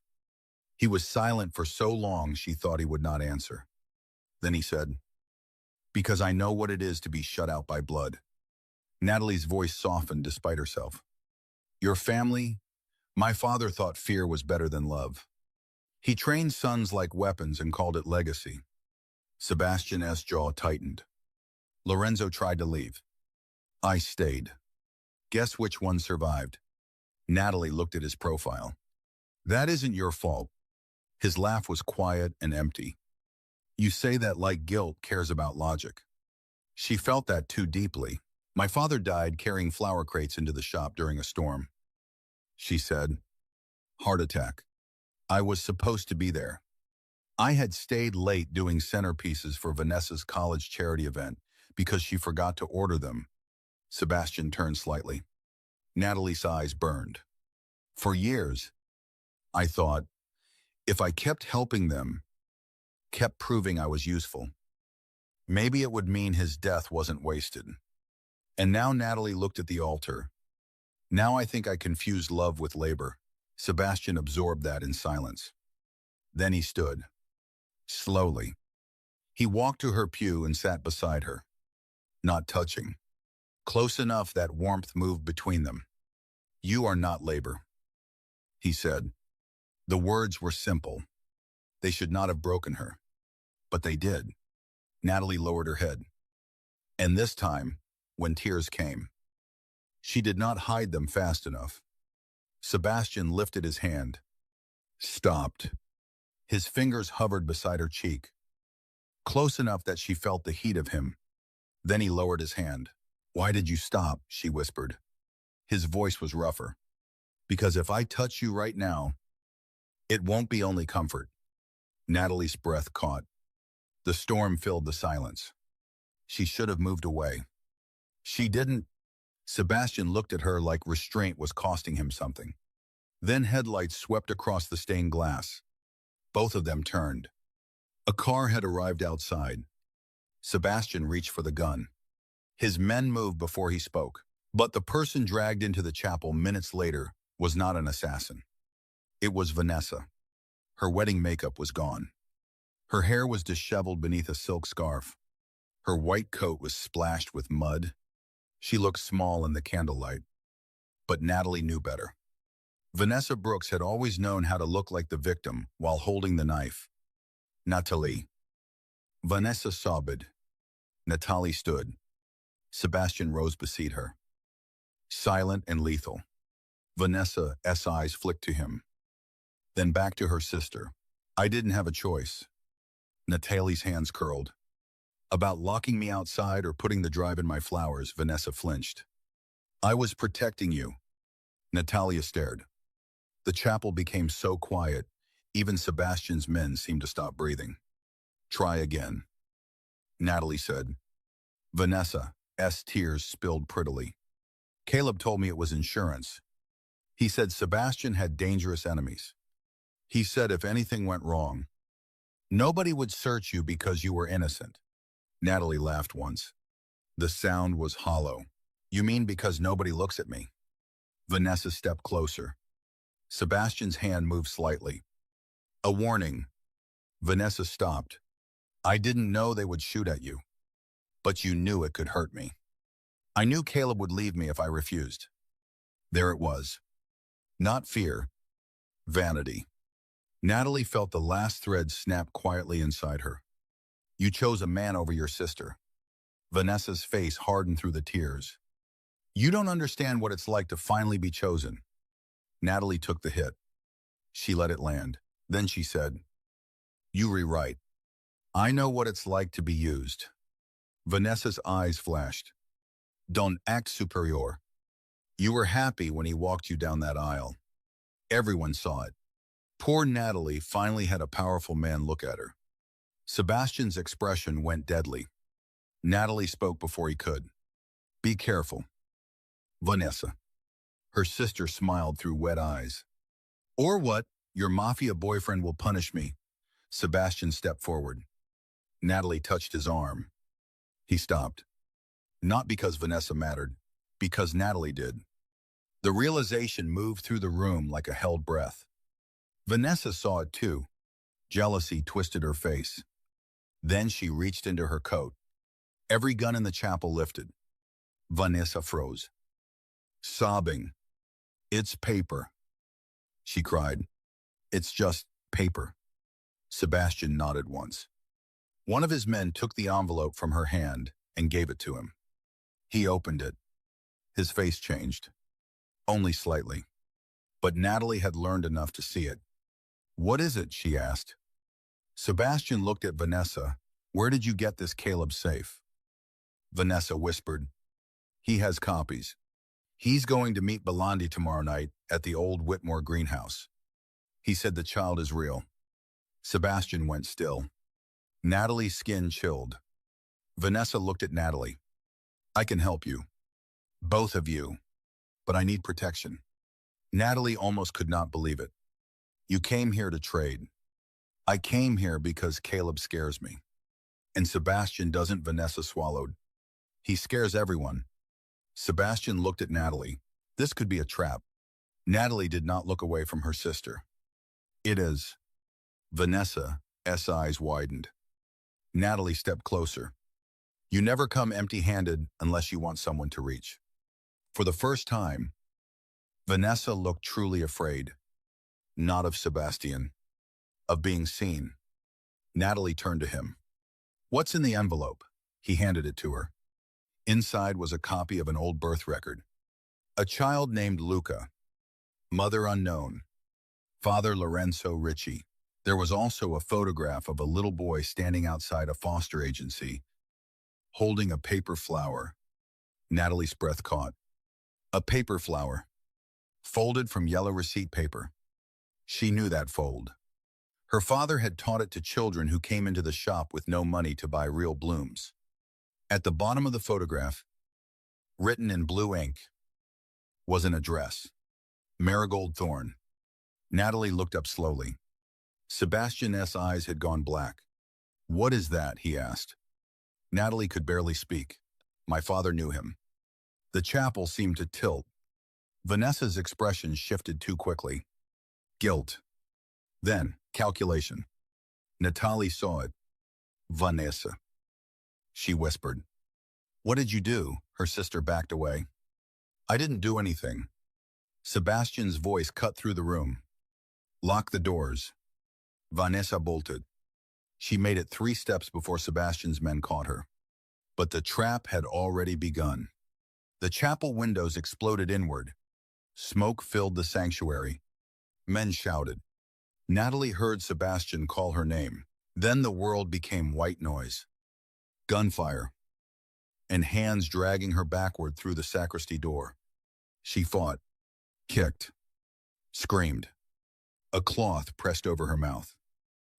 He was silent for so long she thought he would not answer. Then he said, "Because I know what it is to be shut out by blood." Natalie's voice softened despite herself. "Your family? My father thought fear was better than love. He trained sons like weapons and called it legacy." Sebastian's jaw tightened. Lorenzo tried to leave. "I stayed. Guess which one survived?" Natalie looked at his profile. "That isn't your fault." His laugh was quiet and empty. "You say that like guilt cares about logic." She felt that too deeply. "My father died carrying flower crates into the shop during a storm," she said. "Heart attack. I was supposed to be there. I had stayed late doing centerpieces for Vanessa's college charity event because she forgot to order them." Sebastian turned slightly. Natalie's eyes burned. "For years, I thought, if I kept helping them, kept proving I was useful, maybe it would mean his death wasn't wasted." And now Natalie looked at the altar. "Now I think I confused love with labor." Sebastian absorbed that in silence. Then he stood. Slowly. He walked to her pew and sat beside her. Not touching. Close enough that warmth moved between them. "You are not labor," he said. The words were simple. They should not have broken her. But they did. Natalie lowered her head. And this time, when tears came, she did not hide them fast enough. Sebastian lifted his hand. Stopped. His fingers hovered beside her cheek, close enough that she felt the heat of him. Then he lowered his hand. "Why did you stop?" she whispered. His voice was rougher. "Because if I touch you right now, it won't be only comfort." Natalie's breath caught. The storm filled the silence. She should have moved away. She didn't. Sebastian looked at her like restraint was costing him something. Then headlights swept across the stained glass. Both of them turned. A car had arrived outside. Sebastian reached for the gun. His men moved before he spoke. But the person dragged into the chapel minutes later was not an assassin. It was Vanessa. Her wedding makeup was gone. Her hair was disheveled beneath a silk scarf. Her white coat was splashed with mud. She looked small in the candlelight. But Natalie knew better. Vanessa Brooks had always known how to look like the victim while holding the knife. "Natalie." Vanessa sobbed. Natalie stood. Sebastian rose beside her. Silent and lethal. Vanessa's eyes flicked to him. Then back to her sister. "I didn't have a choice." Natalie's hands curled. "About locking me outside or putting the drive in my flowers," Vanessa flinched. "I was protecting you." Natalia stared. The chapel became so quiet, even Sebastian's men seemed to stop breathing. "Try again," Natalie said. Vanessa's tears spilled prettily. "Caleb told me it was insurance. He said Sebastian had dangerous enemies. He said if anything went wrong, nobody would search you because you were innocent." Natalie laughed once. The sound was hollow. "You mean because nobody looks at me?" Vanessa stepped closer. Sebastian's hand moved slightly. "A warning." Vanessa stopped. "I didn't know they would shoot at you. But you knew it could hurt me. I knew Caleb would leave me if I refused." There it was. Not fear. Vanity. Natalie felt the last thread snap quietly inside her. "You chose a man over your sister." Vanessa's face hardened through the tears. You don't understand what it's like to finally be chosen. Natalie took the hit. She let it land. Then she said, you rewrite. I know what it's like to be used. Vanessa's eyes flashed. Don't act superior. You were happy when he walked you down that aisle. Everyone saw it. Poor Natalie finally had a powerful man look at her. Sebastian's expression went deadly. Natalie spoke before he could. Be careful. Vanessa. Her sister smiled through wet eyes. Or what? Your Mafia boyfriend will punish me. Sebastian stepped forward. Natalie touched his arm. He stopped. Not because Vanessa mattered, because Natalie did. The realization moved through the room like a held breath. Vanessa saw it too. Jealousy twisted her face. Then she reached into her coat. Every gun in the chapel lifted. Vanessa froze. Sobbing. It's paper. She cried. It's just paper. Sebastian nodded once. One of his men took the envelope from her hand and gave it to him. He opened it. His face changed. Only slightly. But Natalie had learned enough to see it. What is it? She asked. Sebastian looked at Vanessa. Where did you get this Caleb safe? Vanessa whispered. He has copies. He's going to meet Belandi tomorrow night at the old Whitmore greenhouse. He said the child is real. Sebastian went still. Natalie's skin chilled. Vanessa looked at Natalie. I can help you. Both of you. But I need protection. Natalie almost could not believe it. You came here to trade. I came here because Caleb scares me. And Sebastian doesn't. Vanessa swallowed. He scares everyone. Sebastian looked at Natalie. This could be a trap. Natalie did not look away from her sister. It is. Vanessa's eyes widened. Natalie stepped closer. You never come empty-handed unless you want someone to reach. For the first time, Vanessa looked truly afraid. Not of Sebastian. Of being seen. Natalie turned to him. What's in the envelope? He handed it to her. Inside was a copy of an old birth record. A child named Luca. Mother unknown. Father Lorenzo Ricci. There was also a photograph of a little boy standing outside a foster agency, holding a paper flower. Natalie's breath caught. A paper flower. Folded from yellow receipt paper. She knew that fold. Her father had taught it to children who came into the shop with no money to buy real blooms. At the bottom of the photograph, written in blue ink, was an address. Marigold Thorn. Natalie looked up slowly. Sebastian's eyes had gone black. What is that? He asked. Natalie could barely speak. My father knew him. The chapel seemed to tilt. Vanessa's expression shifted too quickly. Guilt. Then, calculation. Natalie saw it. Vanessa. She whispered. What did you do? Her sister backed away. I didn't do anything. Sebastian's voice cut through the room. Lock the doors. Vanessa bolted. She made it 3 steps before Sebastian's men caught her. But the trap had already begun. The chapel windows exploded inward. Smoke filled the sanctuary. Men shouted. Natalie heard Sebastian call her name. Then the world became white noise. Gunfire. And hands dragging her backward through the sacristy door. She fought. Kicked. Screamed. A cloth pressed over her mouth.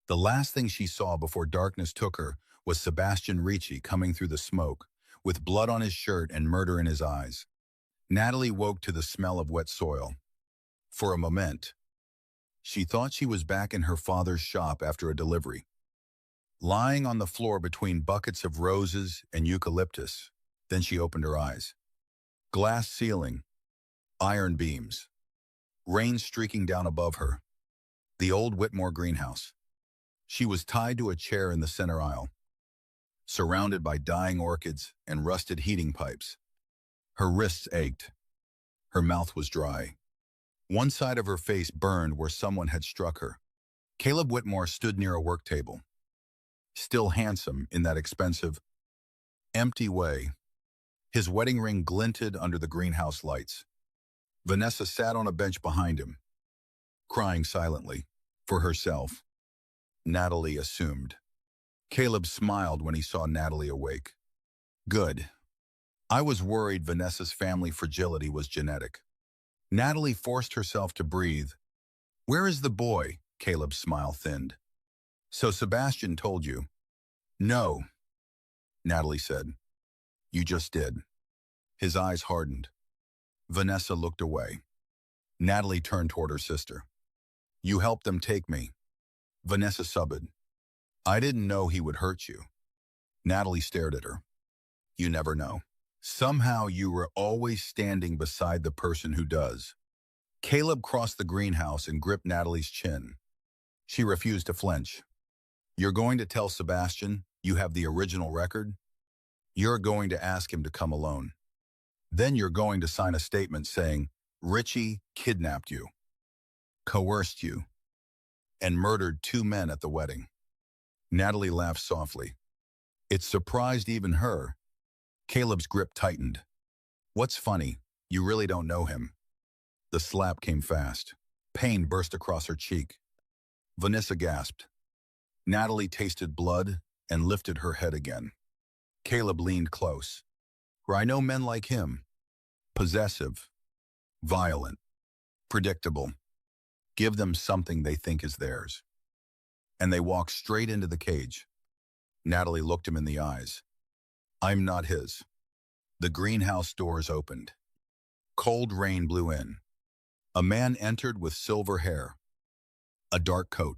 The last thing she saw before darkness took her was Sebastian Ricci coming through the smoke, with blood on his shirt and murder in his eyes. Natalie woke to the smell of wet soil. For a moment, she thought she was back in her father's shop after a delivery. Lying on the floor between buckets of roses and eucalyptus, then she opened her eyes. Glass ceiling, iron beams, rain streaking down above her. The old Whitmore greenhouse. She was tied to a chair in the center aisle, surrounded by dying orchids and rusted heating pipes. Her wrists ached. Her mouth was dry. One side of her face burned where someone had struck her. Caleb Whitmore stood near a work table, still handsome in that expensive, empty way. His wedding ring glinted under the greenhouse lights. Vanessa sat on a bench behind him, crying silently. For herself, Natalie assumed. Caleb smiled when he saw Natalie awake. Good. I was worried Vanessa's family fragility was genetic. Natalie forced herself to breathe. Where is the boy? Caleb's smile thinned. So Sebastian told you? No, Natalie said. You just did. His eyes hardened. Vanessa looked away. Natalie turned toward her sister. You helped them take me. Vanessa sobbed. I didn't know he would hurt you. Natalie stared at her. You never know. Somehow you were always standing beside the person who does. Caleb crossed the greenhouse and gripped Natalie's chin. She refused to flinch. You're going to tell Sebastian you have the original record? You're going to ask him to come alone. Then you're going to sign a statement saying, Richie kidnapped you, coerced you, and murdered 2 men at the wedding. Natalie laughed softly. It surprised even her. Caleb's grip tightened. What's funny, you really don't know him. The slap came fast. Pain burst across her cheek. Vanessa gasped. Natalie tasted blood and lifted her head again. Caleb leaned close. For I know men like him. Possessive, violent, predictable. Give them something they think is theirs. And they walked straight into the cage. Natalie looked him in the eyes. I'm not his. The greenhouse doors opened. Cold rain blew in. A man entered with silver hair, a dark coat,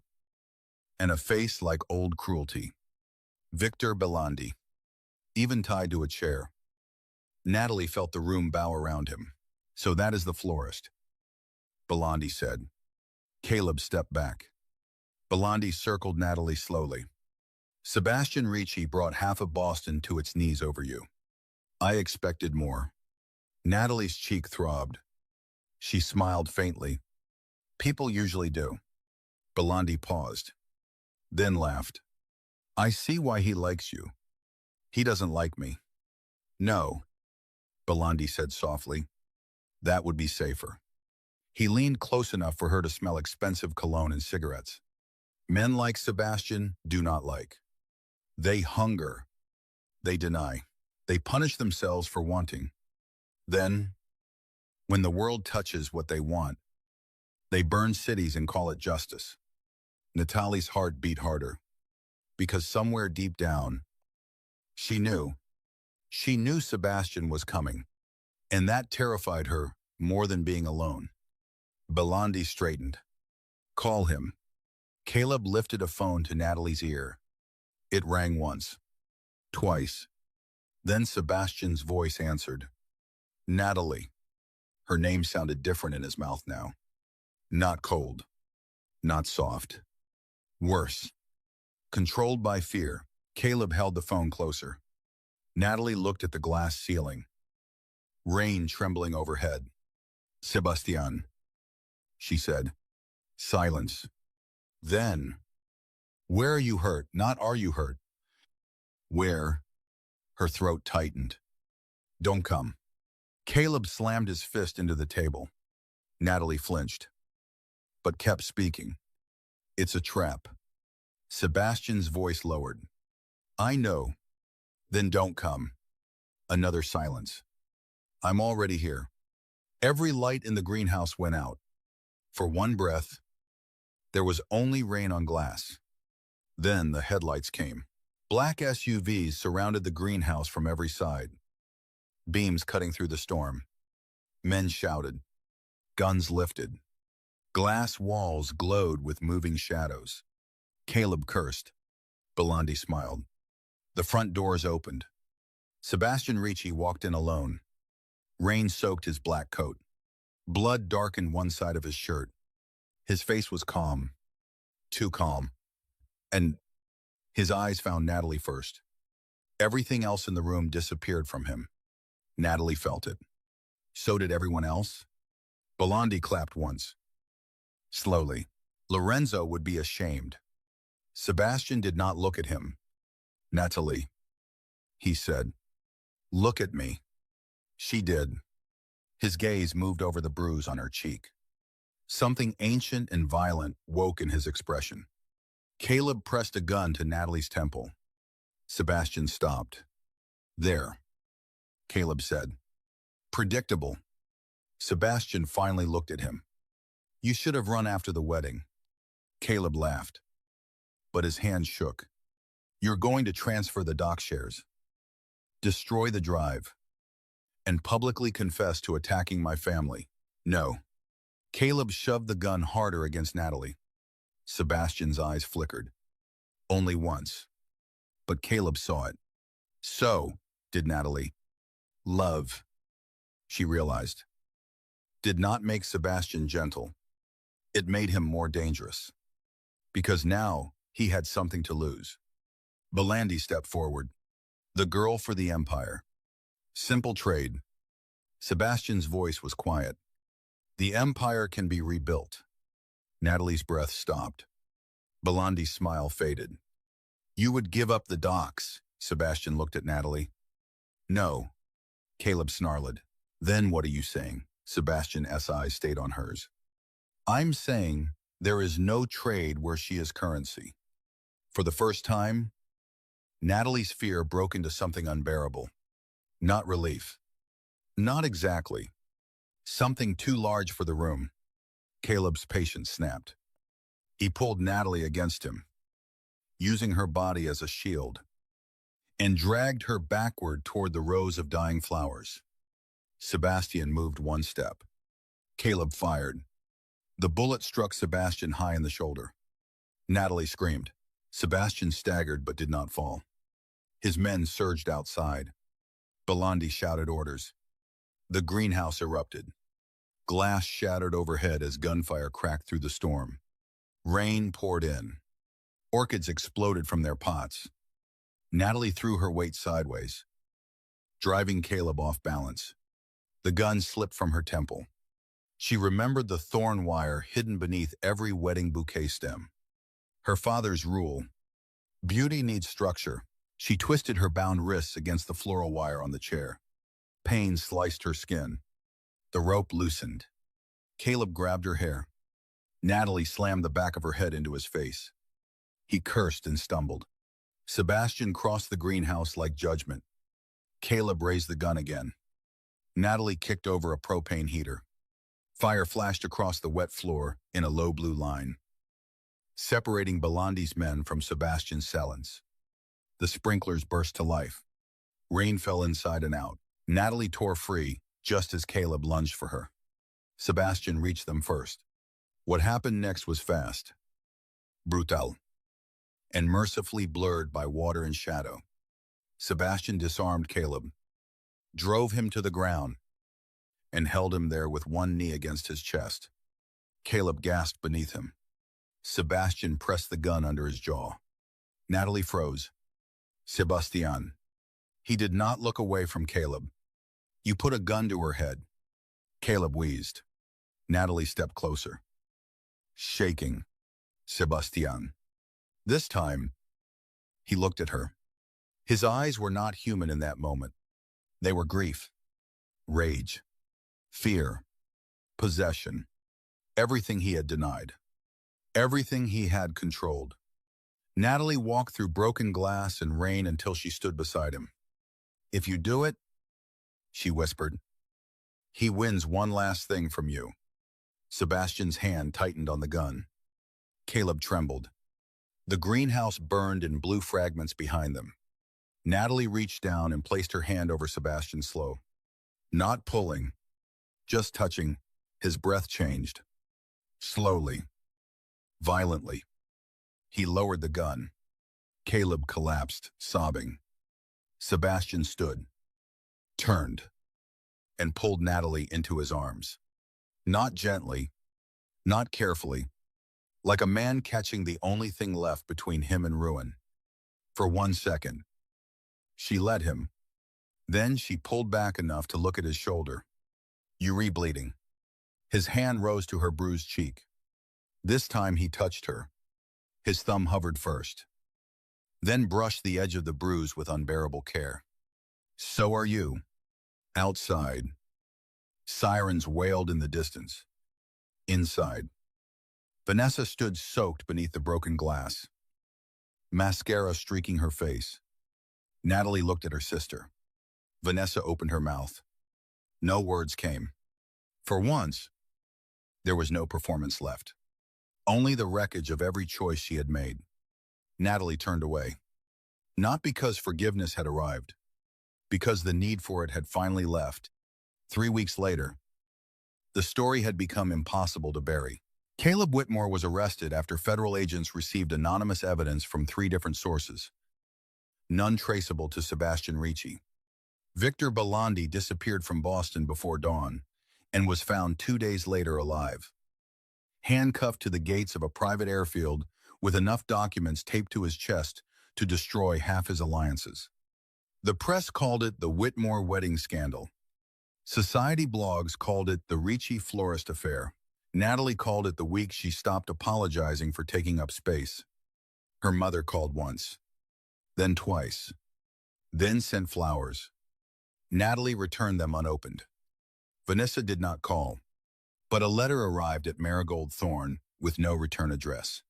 and a face like old cruelty. Victor Belandi, even tied to a chair. Natalie felt the room bow around him. So that is the florist, Belandi said. Caleb stepped back. Belandi circled Natalie slowly. Sebastian Ricci brought half of Boston to its knees over you. I expected more. Natalie's cheek throbbed. She smiled faintly. People usually do. Belandi paused, then laughed. I see why he likes you. He doesn't like me. No, Belandi said softly. That would be safer. He leaned close enough for her to smell expensive cologne and cigarettes. Men like Sebastian do not like. They hunger. They deny. They punish themselves for wanting. Then, when the world touches what they want, they burn cities and call it justice. Natalie's heart beat harder. Because somewhere deep down, she knew Sebastian was coming. And that terrified her more than being alone. Belandi straightened. Call him. Caleb lifted a phone to Natalie's ear. It rang once, twice. Then Sebastian's voice answered. Natalie. Her name sounded different in his mouth now. Not cold. Not soft. Worse. Controlled by fear, Caleb held the phone closer. Natalie looked at the glass ceiling. Rain trembling overhead. Sebastian, she said. Silence. Then, where are you hurt? Not are you hurt? Where? Her throat tightened. Don't come. Caleb slammed his fist into the table. Natalie flinched, but kept speaking. It's a trap. Sebastian's voice lowered. I know. Then don't come. Another silence. I'm already here. Every light in the greenhouse went out. For one breath, there was only rain on glass. Then the headlights came. Black SUVs surrounded the greenhouse from every side. Beams cutting through the storm. Men shouted. Guns lifted. Glass walls glowed with moving shadows. Caleb cursed. Belandi smiled. The front doors opened. Sebastian Ricci walked in alone. Rain soaked his black coat. Blood darkened one side of his shirt. His face was calm. Too calm. And his eyes found Natalie first. Everything else in the room disappeared from him. Natalie felt it. So did everyone else. Belandi clapped once. Slowly. Lorenzo would be ashamed. Sebastian did not look at him. Natalie, he said, look at me. She did. His gaze moved over the bruise on her cheek. Something ancient and violent woke in his expression. Caleb pressed a gun to Natalie's temple. Sebastian stopped. There, Caleb said. Predictable. Sebastian finally looked at him. You should have run after the wedding. Caleb laughed, but his hand shook. You're going to transfer the dock shares, destroy the drive, and publicly confess to attacking my family. No. Caleb shoved the gun harder against Natalie. Sebastian's eyes flickered. Only once. But Caleb saw it. So, did Natalie. Love, she realized, did not make Sebastian gentle. It made him more dangerous. Because now, he had something to lose. Belandi stepped forward. The girl for the Empire. Simple trade. Sebastian's voice was quiet. The Empire can be rebuilt. Natalie's breath stopped. Belandi's smile faded. You would give up the docks, Sebastian looked at Natalie. No. Caleb snarled. Then what are you saying? Sebastian's eyes stayed on hers. I'm saying there is no trade where she is currency. For the first time, Natalie's fear broke into something unbearable. Not relief. Not exactly. Something too large for the room. Caleb's patience snapped. He pulled Natalie against him, using her body as a shield, and dragged her backward toward the rows of dying flowers. Sebastian moved one step. Caleb fired. The bullet struck Sebastian high in the shoulder. Natalie screamed. Sebastian staggered but did not fall. His men surged outside. Belandi shouted orders. The greenhouse erupted. Glass shattered overhead as gunfire cracked through the storm. Rain poured in. Orchids exploded from their pots. Natalie threw her weight sideways, driving Caleb off balance. The gun slipped from her temple. She remembered the thorn wire hidden beneath every wedding bouquet stem. Her father's rule. Beauty needs structure. She twisted her bound wrists against the floral wire on the chair. Pain sliced her skin. The rope loosened. Caleb grabbed her hair. Natalie slammed the back of her head into his face. He cursed and stumbled. Sebastian crossed the greenhouse like judgment. Caleb raised the gun again. Natalie kicked over a propane heater. Fire flashed across the wet floor in a low blue line, separating Belandi's men from Sebastian's Salons. The sprinklers burst to life. Rain fell inside and out. Natalie tore free, just as Caleb lunged for her. Sebastian reached them first. What happened next was fast, brutal, and mercifully blurred by water and shadow. Sebastian disarmed Caleb, drove him to the ground, and held him there with one knee against his chest. Caleb gasped beneath him. Sebastian pressed the gun under his jaw. Natalie froze. Sebastian. He did not look away from Caleb. You put a gun to her head. Caleb wheezed. Natalie stepped closer. Shaking. Sebastian. This time, he looked at her. His eyes were not human in that moment. They were grief, rage, fear, possession, everything he had denied, everything he had controlled. Natalie walked through broken glass and rain until she stood beside him. If you do it, she whispered, he wins one last thing from you. Sebastian's hand tightened on the gun. Caleb trembled. The greenhouse burned in blue fragments behind them. Natalie reached down and placed her hand over Sebastian's slow. Not pulling, just touching. His breath changed. Slowly, violently. He lowered the gun. Caleb collapsed, sobbing. Sebastian stood, turned, and pulled Natalie into his arms. Not gently, not carefully, like a man catching the only thing left between him and ruin. For 1 second, she let him. Then she pulled back enough to look at his shoulder. You bleeding. His hand rose to her bruised cheek. This time he touched her. His thumb hovered first, then brushed the edge of the bruise with unbearable care. So are you. Outside, sirens wailed in the distance. Inside, Vanessa stood soaked beneath the broken glass, mascara streaking her face. Natalie looked at her sister. Vanessa opened her mouth. No words came. For once, there was no performance left. Only the wreckage of every choice she had made. Natalie turned away. Not because forgiveness had arrived, because the need for it had finally left. 3 weeks later, the story had become impossible to bury. Caleb Whitmore was arrested after federal agents received anonymous evidence from 3 different sources, none traceable to Sebastian Ricci. Victor Belandi disappeared from Boston before dawn and was found 2 days later alive, handcuffed to the gates of a private airfield with enough documents taped to his chest to destroy half his alliances. The press called it the Whitmore wedding scandal. Society blogs called it the Ricci florist affair. Natalie called it the week she stopped apologizing for taking up space. Her mother called once, then twice, then sent flowers. Natalie returned them unopened. Vanessa did not call, but a letter arrived at Marigold Thorn with no return address.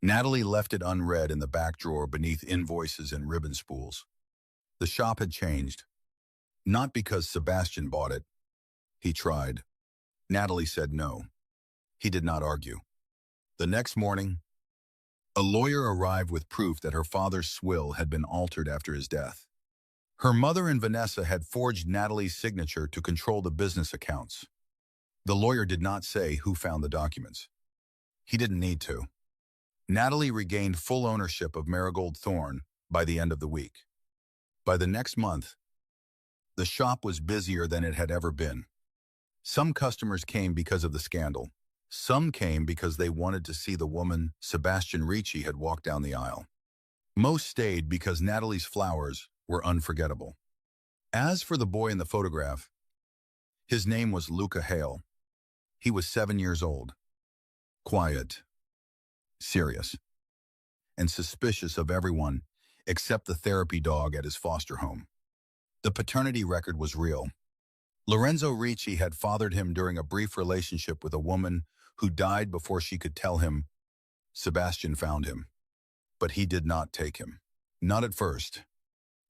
Natalie left it unread in the back drawer beneath invoices and ribbon spools. The shop had changed. Not because Sebastian bought it. He tried. Natalie said no. He did not argue. The next morning, a lawyer arrived with proof that her father's swill had been altered after his death. Her mother and Vanessa had forged Natalie's signature to control the business accounts. The lawyer did not say who found the documents. He didn't need to. Natalie regained full ownership of Marigold Thorn by the end of the week. By the next month, the shop was busier than it had ever been. Some customers came because of the scandal. Some came because they wanted to see the woman Sebastian Ricci had walked down the aisle. Most stayed because Natalie's flowers were unforgettable. As for the boy in the photograph, his name was Luca Hale. He was 7 years old, quiet, serious, and suspicious of everyone except the therapy dog at his foster home. The paternity record was real. Lorenzo Ricci had fathered him during a brief relationship with a woman who died before she could tell him. Sebastian found him, but he did not take him. Not at first.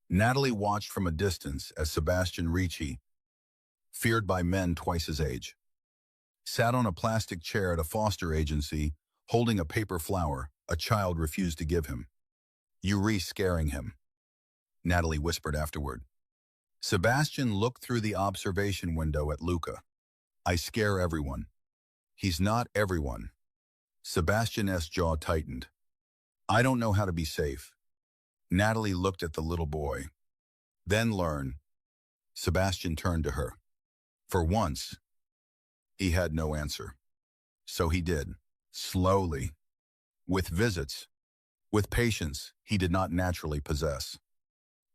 Natalie watched from a distance as Sebastian Ricci, feared by men twice his age, sat on a plastic chair at a foster agency holding a paper flower a child refused to give him. "You re-scaring him," Natalie whispered afterward. Sebastian looked through the observation window at Luca. "I scare everyone." "He's not everyone." Sebastian's jaw tightened. "I don't know how to be safe." Natalie looked at the little boy. "Then learn." Sebastian turned to her. For once, he had no answer. So he did, slowly, with visits, with patience he did not naturally possess,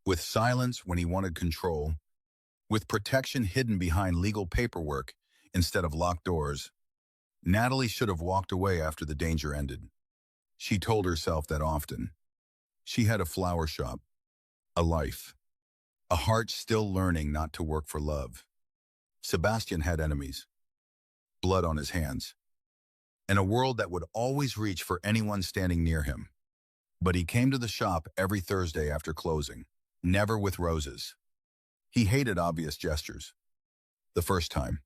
with silence when he wanted control, with protection hidden behind legal paperwork instead of locked doors. Natalie should have walked away after the danger ended. She told herself that often. She had a flower shop, a life, a heart still learning not to work for love. Sebastian had enemies, blood on his hands, and a world that would always reach for anyone standing near him. But he came to the shop every Thursday after closing, never with roses. He hated obvious gestures. The first time,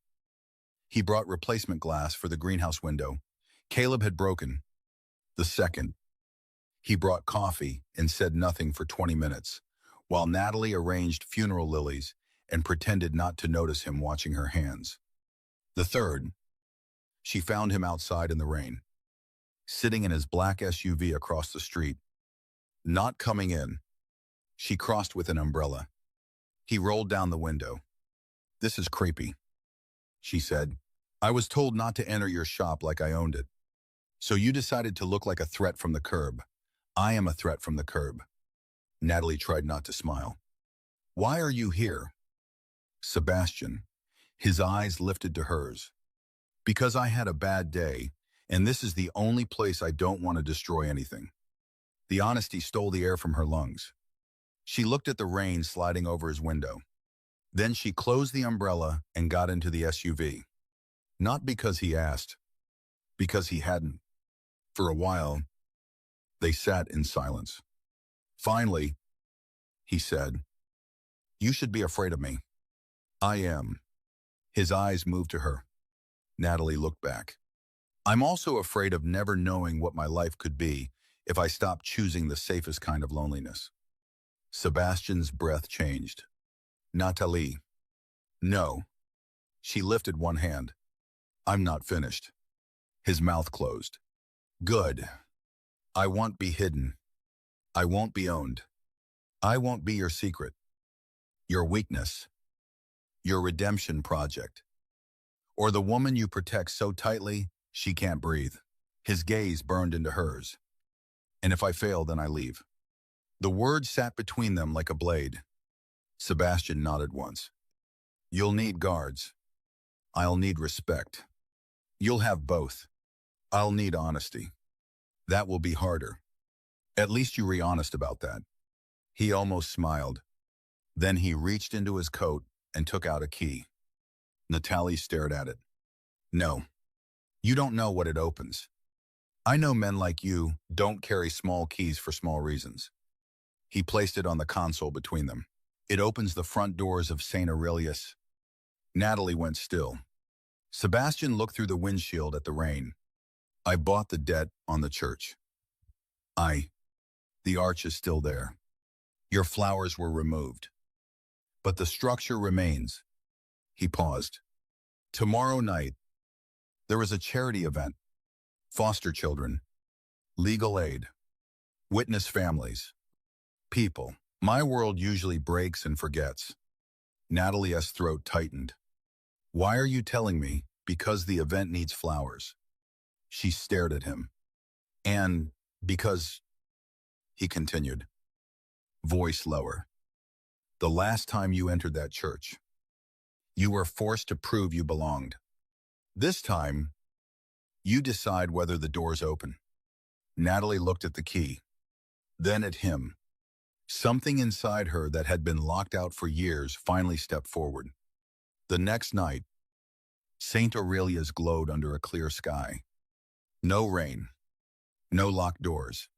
he brought replacement glass for the greenhouse window Caleb had broken. The second, he brought coffee and said nothing for 20 minutes, while Natalie arranged funeral lilies and pretended not to notice him watching her hands. The third, she found him outside in the rain, sitting in his black SUV across the street, not coming in. She crossed with an umbrella. He rolled down the window. "This is creepy," she said. "I was told not to enter your shop like I owned it. So you decided to look like a threat from the curb. I am a threat from the curb." Natalie tried not to smile. "Why are you here?" Sebastian, his eyes lifted to hers. "Because I had a bad day, and this is the only place I don't want to destroy anything." The honesty stole the air from her lungs. She looked at the rain sliding over his window. Then she closed the umbrella and got into the SUV. Not because he asked, because he hadn't. For a while, they sat in silence. Finally, he said, "You should be afraid of me." "I am." His eyes moved to her. Natalie looked back. "I'm also afraid of never knowing what my life could be if I stopped choosing the safest kind of loneliness." Sebastian's breath changed. "Natalie." "No." She lifted one hand. "I'm not finished." His mouth closed. "Good. I won't be hidden. I won't be owned. I won't be your secret, your weakness, your redemption project, or the woman you protect so tightly she can't breathe." His gaze burned into hers. "And if I fail, then I leave." The word sat between them like a blade. Sebastian nodded once. "You'll need guards. I'll need respect. You'll have both. I'll need honesty. That will be harder. At least you were honest about that." He almost smiled. Then he reached into his coat and took out a key. Natalie stared at it. "No, you don't know what it opens. I know men like you don't carry small keys for small reasons." He placed it on the console between them. "It opens the front doors of St. Aurelius." Natalie went still. Sebastian looked through the windshield at the rain. "I bought the debt on the church. The arch is still there. Your flowers were removed. But the structure remains." He paused. "Tomorrow night, there is a charity event. Foster children, legal aid, witness families, people. My world usually breaks and forgets." Natalie's throat tightened. "Why are you telling me?" "Because the event needs flowers." She stared at him. "And because," he continued, voice lower, "the last time you entered that church, you were forced to prove you belonged. This time, you decide whether the doors open." Natalie looked at the key, then at him. Something inside her that had been locked out for years finally stepped forward. The next night, St. Aurelia's glowed under a clear sky. No rain, no locked doors.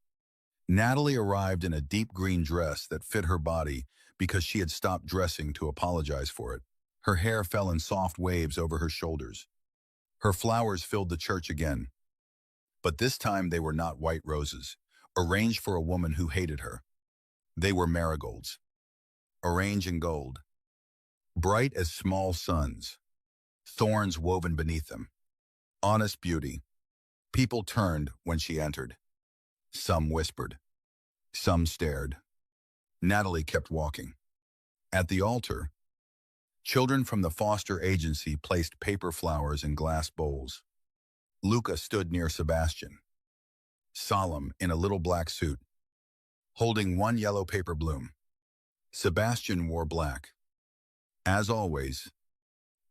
Natalie arrived in a deep green dress that fit her body because she had stopped dressing to apologize for it. Her hair fell in soft waves over her shoulders. Her flowers filled the church again. But this time they were not white roses, arranged for a woman who hated her. They were marigolds, arranged in gold, bright as small suns, thorns woven beneath them. Honest beauty. People turned when she entered. Some whispered. Some stared. Natalie kept walking. At the altar, children from the foster agency placed paper flowers in glass bowls. Luca stood near Sebastian, solemn in a little black suit, holding one yellow paper bloom. Sebastian wore black, as always,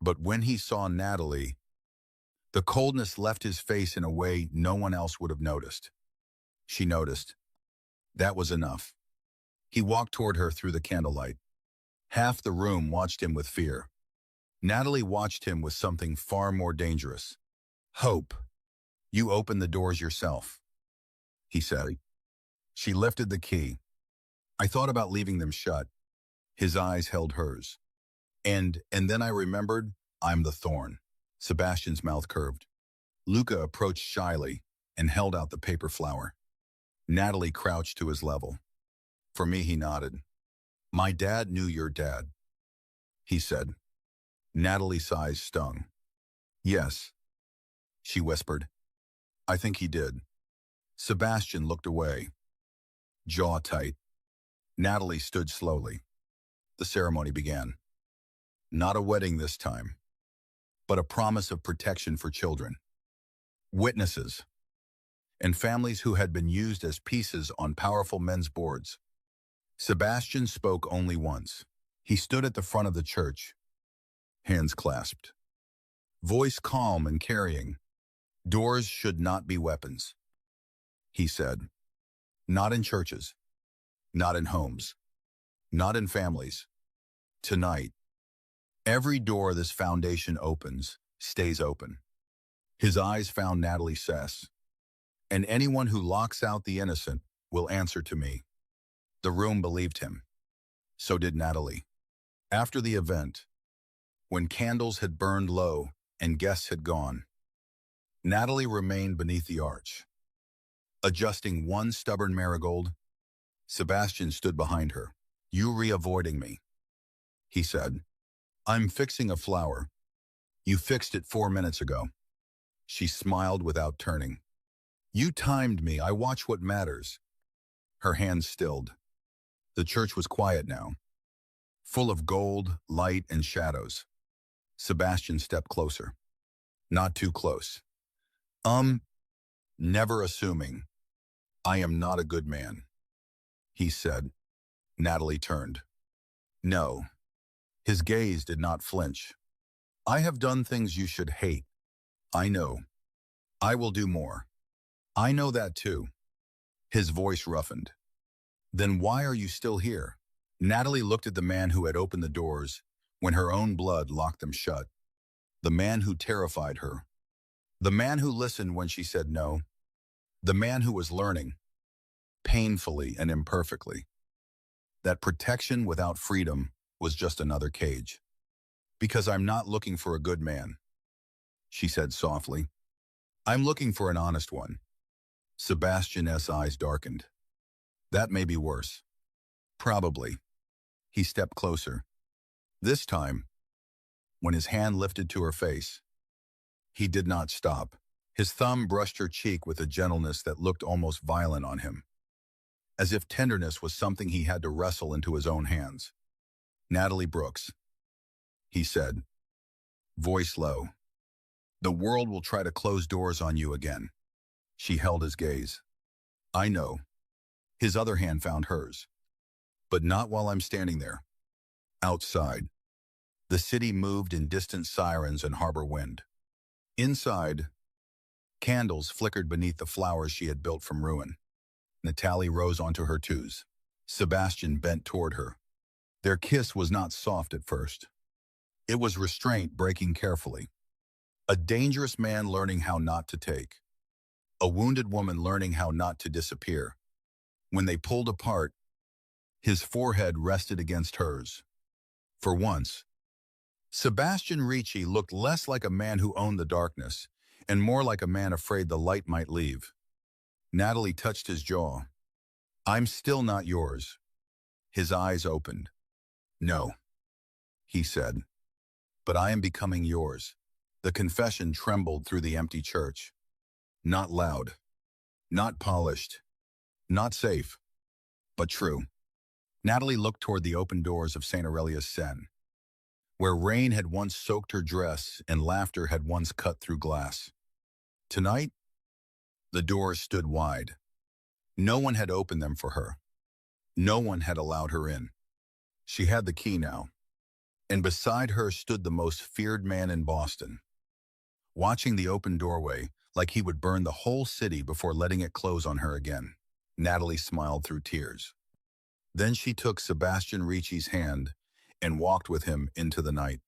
but when he saw Natalie, the coldness left his face in a way no one else would have noticed. She noticed. That was enough. He walked toward her through the candlelight. Half the room watched him with fear. Natalie watched him with something far more dangerous. "Hope. You open the doors yourself," he said. She lifted the key. "I thought about leaving them shut." His eyes held hers. And then I remembered, I'm the thorn." Sebastian's mouth curved. Luca approached shyly and held out the paper flower. Natalie crouched to his level. For me, he nodded. "My dad knew your dad," he said. Natalie's eyes stung. "Yes," she whispered. "I think he did." Sebastian looked away, jaw tight. Natalie stood slowly. The ceremony began. Not a wedding this time, but a promise of protection for children. Witnesses, and families who had been used as pieces on powerful men's boards. Sebastian spoke only once. He stood at the front of the church, hands clasped, voice calm and carrying. "Doors should not be weapons," he said. "Not in churches, not in homes, not in families. Tonight, Every door this foundation opens stays open. His eyes found Natalie Sess, and anyone who locks out the innocent will answer to me. The room believed him. So did Natalie. After the event, when candles had burned low and guests had gone, Natalie remained beneath the arch. Adjusting one stubborn marigold, Sebastian stood behind her. "You avoiding me," he said. "I'm fixing a flower. You fixed it 4 minutes ago." She smiled without turning. "You timed me. I watch what matters." Her hands stilled. The church was quiet now, full of gold, light, and shadows. Sebastian stepped closer. Not too close. Never assuming. "I am not a good man," he said. Natalie turned. No. His gaze did not flinch. "I have done things you should hate. I know. I will do more. I know that too." His voice roughened. "Then why are you still here?" Natalie looked at the man who had opened the doors when her own blood locked them shut. The man who terrified her. The man who listened when she said no. The man who was learning, painfully and imperfectly, that protection without freedom was just another cage. "Because I'm not looking for a good man," she said softly. "I'm looking for an honest one." Sebastian's eyes darkened. "That may be worse." "Probably." He stepped closer. This time, when his hand lifted to her face, he did not stop. His thumb brushed her cheek with a gentleness that looked almost violent on him, as if tenderness was something he had to wrestle into his own hands. "Natalie Brooks," he said, voice low. "The world will try to close doors on you again." She held his gaze. "I know." His other hand found hers. "But not while I'm standing there." Outside, the city moved in distant sirens and harbor wind. Inside, candles flickered beneath the flowers she had built from ruin. Natalie rose onto her twos. Sebastian bent toward her. Their kiss was not soft at first. It was restraint breaking carefully. A dangerous man learning how not to take. A wounded woman learning how not to disappear. When they pulled apart, his forehead rested against hers. For once, Sebastian Ricci looked less like a man who owned the darkness and more like a man afraid the light might leave. Natalie touched his jaw. "I'm still not yours." His eyes opened. "No," he said, "but I am becoming yours." The confession trembled through the empty church. Not loud, not polished, not safe, but true. Natalie looked toward the open doors of St. Aurelius Seine, where rain had once soaked her dress and laughter had once cut through glass. Tonight, the doors stood wide. No one had opened them for her. No one had allowed her in. She had the key now, and beside her stood the most feared man in Boston, watching the open doorway like he would burn the whole city before letting it close on her again. Natalie smiled through tears. Then she took Sebastian Ricci's hand and walked with him into the night.